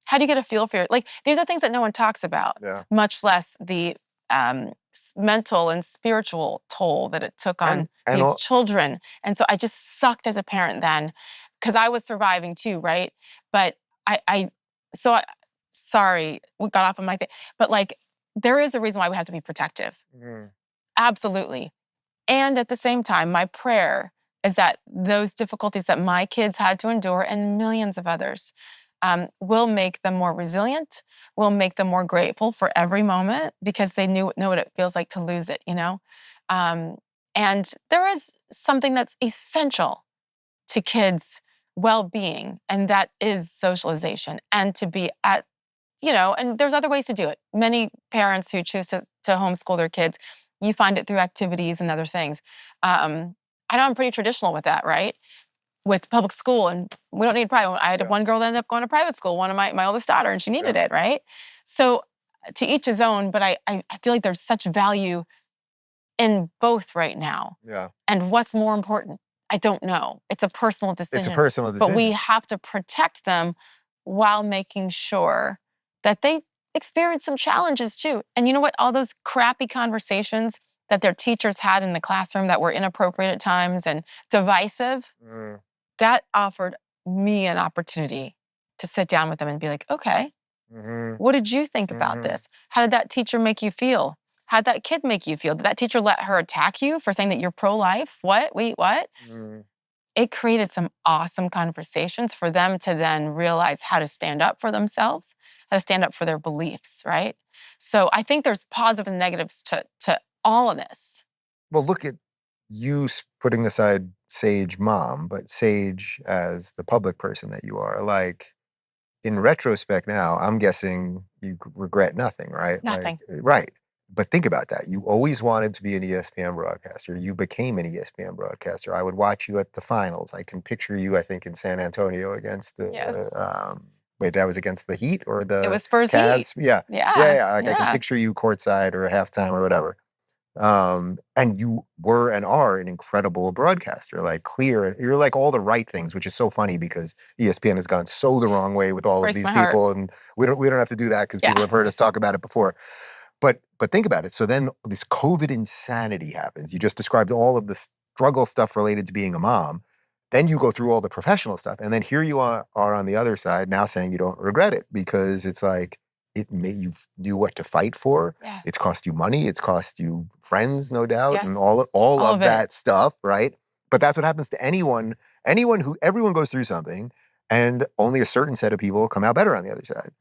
How do you get a feel for these are things that no one talks about, much less the mental and spiritual toll that it took on these children. And so I just sucked as a parent then because I was surviving too, right? But sorry, we got off of my thing. But there is a reason why we have to be protective. Absolutely. And at the same time, my prayer is that those difficulties that my kids had to endure and millions of others will make them more resilient, will make them more grateful for every moment because they know what it feels like to lose it, And there is something that's essential to kids' well-being, and that is socialization and to be at, and there's other ways to do it. Many parents who choose to homeschool their kids, you find it through activities and other things. I know I'm pretty traditional with that, right? With public school, and we don't need private. I had one girl that ended up going to private school, one of my oldest daughter, and she needed it, right? So to each his own, but I feel like there's such value in both right now. Yeah. And what's more important? I don't know. It's a personal decision. It's a personal decision. But we have to protect them while making sure that they experience some challenges too. And you know what? All those crappy conversations that their teachers had in the classroom that were inappropriate at times and divisive, that offered me an opportunity to sit down with them and be like, okay, what did you think about this? How did that teacher make you feel? How did that kid make you feel? Did that teacher let her attack you for saying that you're pro-life? What? Wait, what? It created some awesome conversations for them to then realize how to stand up for themselves, how to stand up for their beliefs, right? So I think there's positives and negatives to all of this. Well, look at you putting aside Sage mom, but Sage as the public person that you are. In retrospect now, I'm guessing you regret nothing, right? Nothing. Right. But think about that. You always wanted to be an ESPN broadcaster. You became an ESPN broadcaster. I would watch you at the finals. I can picture you, I think, in San Antonio against the... wait, that was against the Heat or the... It was Spurs Cavs? Heat. Yeah. Yeah. I can picture you courtside or halftime or whatever. And you were and are an incredible broadcaster, clear. You're all the right things, which is so funny because ESPN has gone so the wrong way with all of these people. And we don't have to do that because people have heard us talk about it before. But think about it. So then this COVID insanity happens. You just described all of the struggle stuff related to being a mom. Then you go through all the professional stuff. And then here you are on the other side now saying you don't regret it because it's it made you knew what to fight for. Yeah. It's cost you money. It's cost you friends, no doubt, and all of that stuff, right? But that's what happens to anyone everyone goes through something, and only a certain set of people come out better on the other side.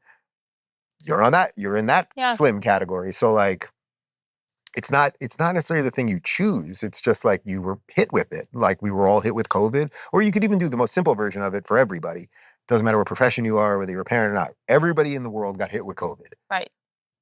You're in that slim category. So it's not necessarily the thing you choose. It's just you were hit with it. We were all hit with COVID. Or you could even do the most simple version of it for everybody. Doesn't matter what profession you are, whether you're a parent or not. Everybody in the world got hit with COVID. Right.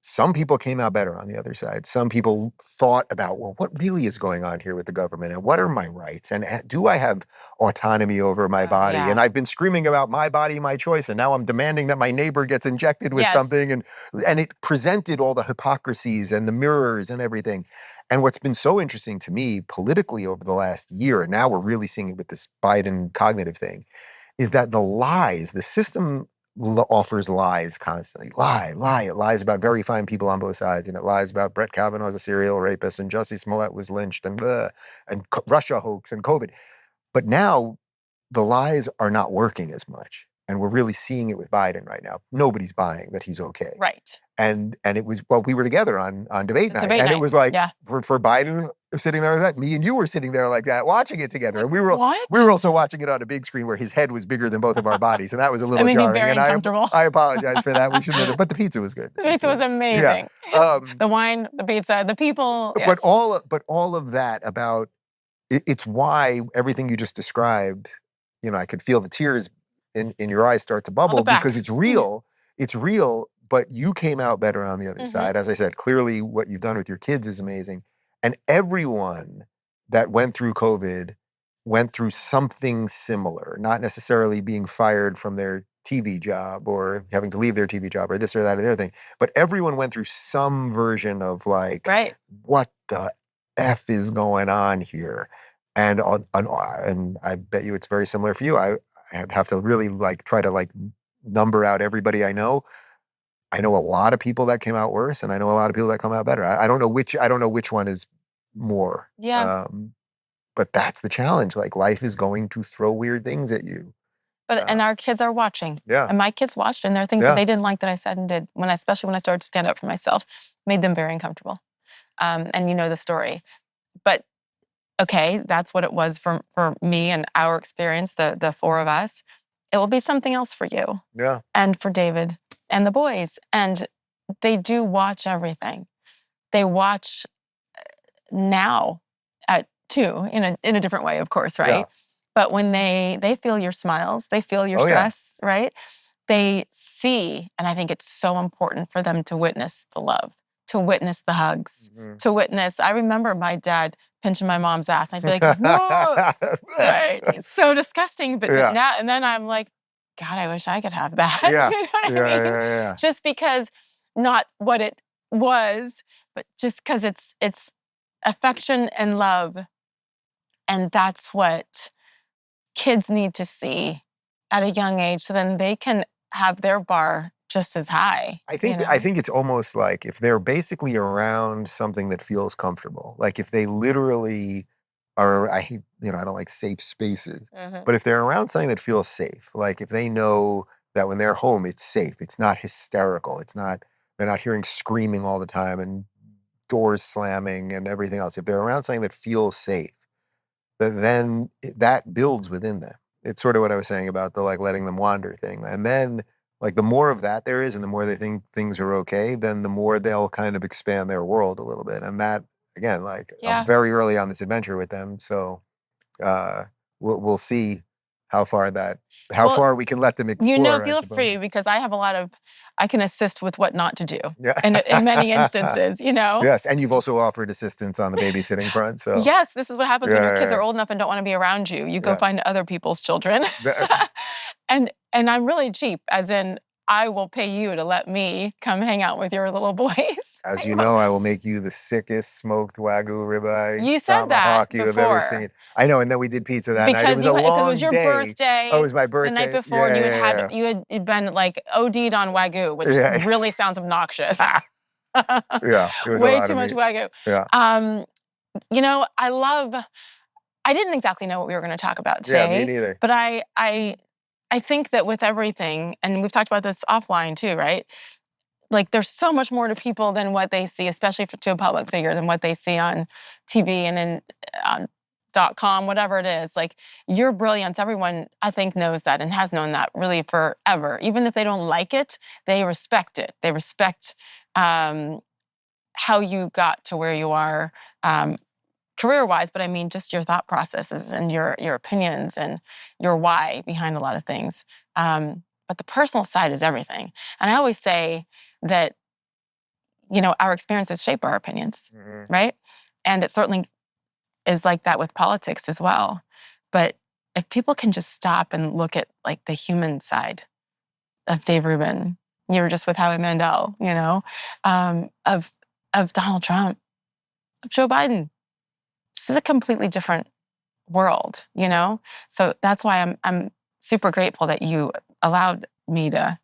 Some people came out better on the other side. Some people thought about, well, what really is going on here with the government? And what are my rights? And do I have autonomy over my body? Yeah. And I've been screaming about my body, my choice. And now I'm demanding that my neighbor gets injected with something. And it presented all the hypocrisies and the mirrors and everything. And what's been so interesting to me politically over the last year, and now we're really seeing it with this Biden cognitive thing, is that the system offers lies constantly. It lies about very fine people on both sides, and it lies about Brett Kavanaugh as a serial rapist, and Jussie Smollett was lynched, and Russia hoax, and COVID. But now the lies are not working as much. And we're really seeing it with Biden right now. Nobody's buying that he's okay. Right. And it was, well, we were together on debate night. And it was like, for Biden sitting there like that, me and you were sitting there like that, watching it together. And we were also watching it on a big screen where his head was bigger than both of our bodies. And that was a little jarring. Very uncomfortable. I apologize for that. We shouldn't have, but the pizza was good. The pizza was amazing. Yeah. The wine, the pizza, the people. Yes. But all of that about, it's why everything you just described, you know, I could feel the tears in your eyes start to bubble because it's real. It's real, but you came out better on the other side. As I said, clearly what you've done with your kids is amazing. And everyone that went through COVID went through something similar, not necessarily being fired from their TV job or having to leave their TV job or this or that or the other thing. But everyone went through some version of like, what the F is going on here? And I bet you it's very similar for you. I'd have to really like try to like number out everybody I know. I know a lot of people that came out worse, and I know a lot of people that come out better. I don't know which one is more. Yeah. But that's the challenge. Like life is going to throw weird things at you. But and our kids are watching. Yeah. And my kids watched, and there are things that they didn't like that I said and did. Especially when I started to stand up for myself, made them very uncomfortable. And you know the story. But okay, that's what it was for me and our experience, the four of us. It will be something else for you. Yeah. And for David and the boys. And they do watch everything. They watch now too, in a different way, of course, right? Yeah. But when they feel your smiles, they feel your stress, right? They see, and I think it's so important for them to witness the love, to witness the hugs, to witness. I remember my dad pinching my mom's ass. And I'd be like, whoa, right? It's so disgusting. But now, and then I'm like, God, I wish I could have that. Yeah. You know what I mean? Yeah. Just because, not what it was, but just because it's affection and love. And that's what kids need to see at a young age, so then they can have their bar just as high. I think it's almost like if they're basically around something that feels comfortable, like if they literally are, I don't like safe spaces, but if they're around something that feels safe, like if they know that when they're home, it's safe, it's not hysterical, they're not hearing screaming all the time and doors slamming and everything else. If they're around something that feels safe, then that builds within them. It's sort of what I was saying about the like letting them wander thing. And then like the more of that there is and the more they think things are okay, then the more they'll kind of expand their world a little bit. And that, again, like I'm very early on this adventure with them. So we'll see how far we can let them explore. Feel free, because I can assist with what not to do in many instances, Yes, and you've also offered assistance on the babysitting front. So yes, this is what happens when your kids are old enough and don't want to be around you. You go find other people's children. And I'm really cheap, as in I will pay you to let me come hang out with your little boys. As you know, I will make you the sickest smoked Wagyu ribeye you said that you have ever seen. I know, and then we did pizza that night. It was a long day. Because it was your birthday. Oh, it was my birthday. The night before, you had been like OD'd on Wagyu, which really sounds obnoxious. It was way too much Wagyu. Yeah. I didn't exactly know what we were going to talk about today. Yeah, me neither. But I think that with everything, and we've talked about this offline too, right? Like there's so much more to people than what they see, especially to a public figure, than what they see on TV and on .com, whatever it is. Like your brilliance, everyone I think knows that and has known that really forever. Even if they don't like it, they respect it. They respect how you got to where you are career-wise, but I mean just your thought processes and your opinions and your why behind a lot of things. But the personal side is everything. And I always say that, our experiences shape our opinions, right? And it certainly is like that with politics as well. But if people can just stop and look at like the human side of Dave Rubin, you were just with Howie Mandel, of Donald Trump, of Joe Biden. This is a completely different world, So that's why I'm super grateful that you allowed me to,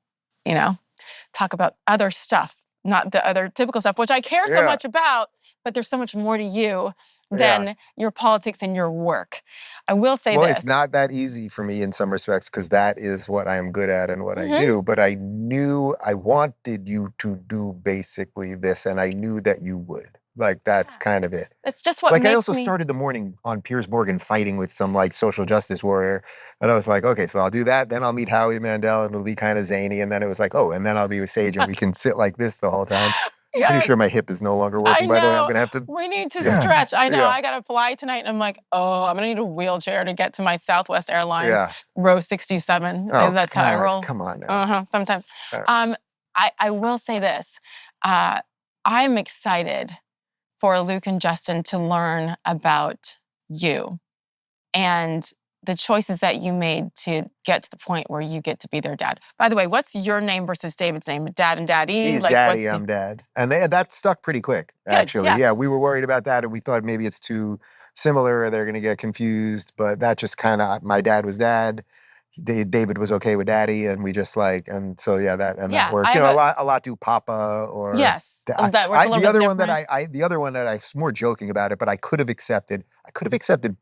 talk about other stuff, not the other typical stuff, which I care so much about, but there's so much more to you. than your politics and your work. I will say this. Well, it's not that easy for me in some respects because that is what I am good at and what I do. But I knew I wanted you to do basically this, and I knew that you would. Like, that's kind of it. It's just what like makes I also started the morning on Piers Morgan fighting with some like social justice warrior. And I was like, okay, so I'll do that. Then I'll meet Howie Mandel and it'll be kind of zany. And then it was like, oh, and then I'll be with Sage and we can sit like this the whole time. Yes. Pretty sure my hip is no longer working. By the way, I'm going to have to. We need to stretch. I know. I got to fly tonight. And I'm like, oh, I'm going to need a wheelchair to get to my Southwest Airlines row 67. Oh, That's how I roll. Come on now. Sometimes. I will say this. I'm excited for Luke and Justin to learn about you and the choices that you made to get to the point where you get to be their dad. By the way, what's your name versus David's name? Dad and Daddy? He's Daddy, I'm Dad. And that stuck pretty quick, actually. Yeah, we were worried about that and we thought maybe it's too similar or they're going to get confused. But that just kind of, my dad was Dad. David was okay with Daddy, and we just and so that worked. You know, a lot do Papa or the other one that I was more joking about it, but I could have accepted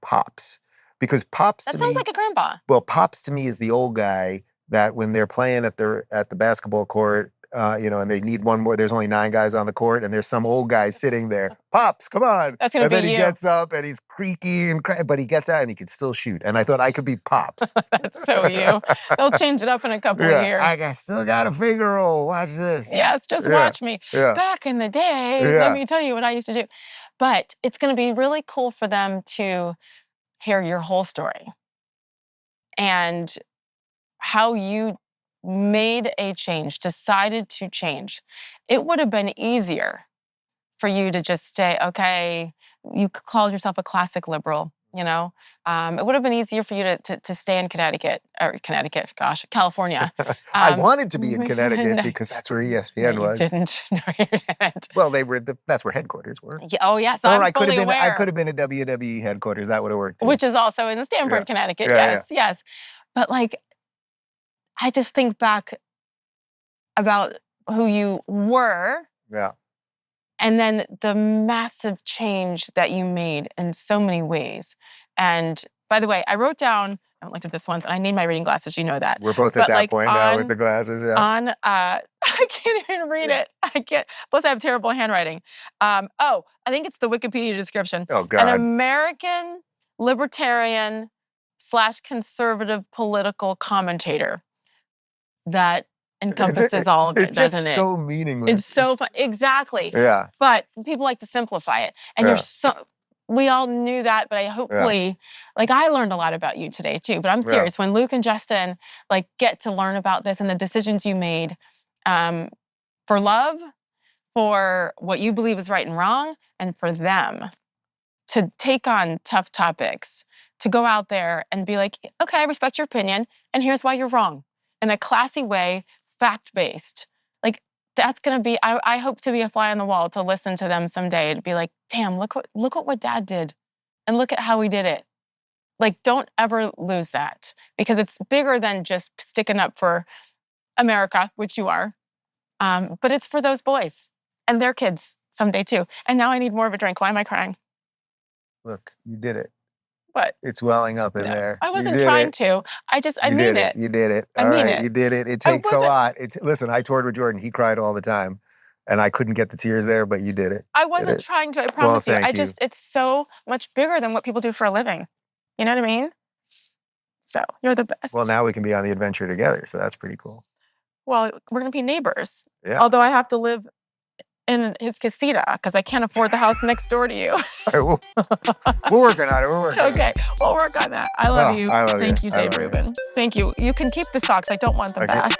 Pops because Pops that sounds like a grandpa. Well, Pops to me is the old guy that when they're playing at the basketball court, and they need one more. There's only 9 guys on the court, and there's some old guy sitting there. Pops, come on! That's gonna be you. And then he gets up, and he's creaky but he gets out, and he can still shoot. And I thought I could be Pops. That's so you. They'll change it up in a couple of years. I still got a finger roll. Watch this. Yes, just watch me. Yeah. Back in the day, let me tell you what I used to do. But it's gonna be really cool for them to hear your whole story and how you made a change, decided to change. It would have been easier for you to just stay, okay, you called yourself a classic liberal, It would have been easier for you to stay in California. I wanted to be in Connecticut because that's where ESPN was. You didn't. No, you didn't. Well, that's where headquarters were. Yeah, oh, yeah, so I'm fully aware. I could have been at WWE headquarters. That would have worked too. Which is also in Stamford, Connecticut. Yes. But I just think back about who you were. Yeah. And then the massive change that you made in so many ways. And by the way, I wrote down, I haven't looked at this once, and I need my reading glasses, you know that. We're both at that point now with the glasses, I can't even read it. I can't. Plus, I have terrible handwriting. I think it's the Wikipedia description. Oh, God. An American libertarian / conservative political commentator. That encompasses all of it, doesn't it? It's so meaningless. It's so fun. Exactly. Yeah. But people like to simplify it. And we all knew that, but I learned a lot about you today too. But I'm serious. When Luke and Justin get to learn about this and the decisions you made for love, for what you believe is right and wrong, and for them to take on tough topics, to go out there and be like, okay, I respect your opinion, and here's why you're wrong. In a classy way, fact-based. That's gonna be, I hope to be a fly on the wall to listen to them someday and be like, damn, look what Dad did. And look at how he did it. Don't ever lose that. Because it's bigger than just sticking up for America, which you are. But it's for those boys and their kids someday too. And now I need more of a drink. Why am I crying? Look, you did it. What? It's welling up in there. I wasn't trying to. I mean it. You did it. I mean it. You did it. It takes a lot. Listen, I toured with Jordan. He cried all the time. And I couldn't get the tears there, but you did it. I wasn't trying to, I promise you. It's so much bigger than what people do for a living. You know what I mean? So, you're the best. Well, now we can be on the adventure together, so that's pretty cool. Well, we're going to be neighbors. Yeah. Although I have to live in his casita because I can't afford the house next door to you. All right, we're working on it. Okay, we'll work on that. I love you. I love you. Thank you, Dave Rubin. Thank you. You can keep the socks. I don't want them back.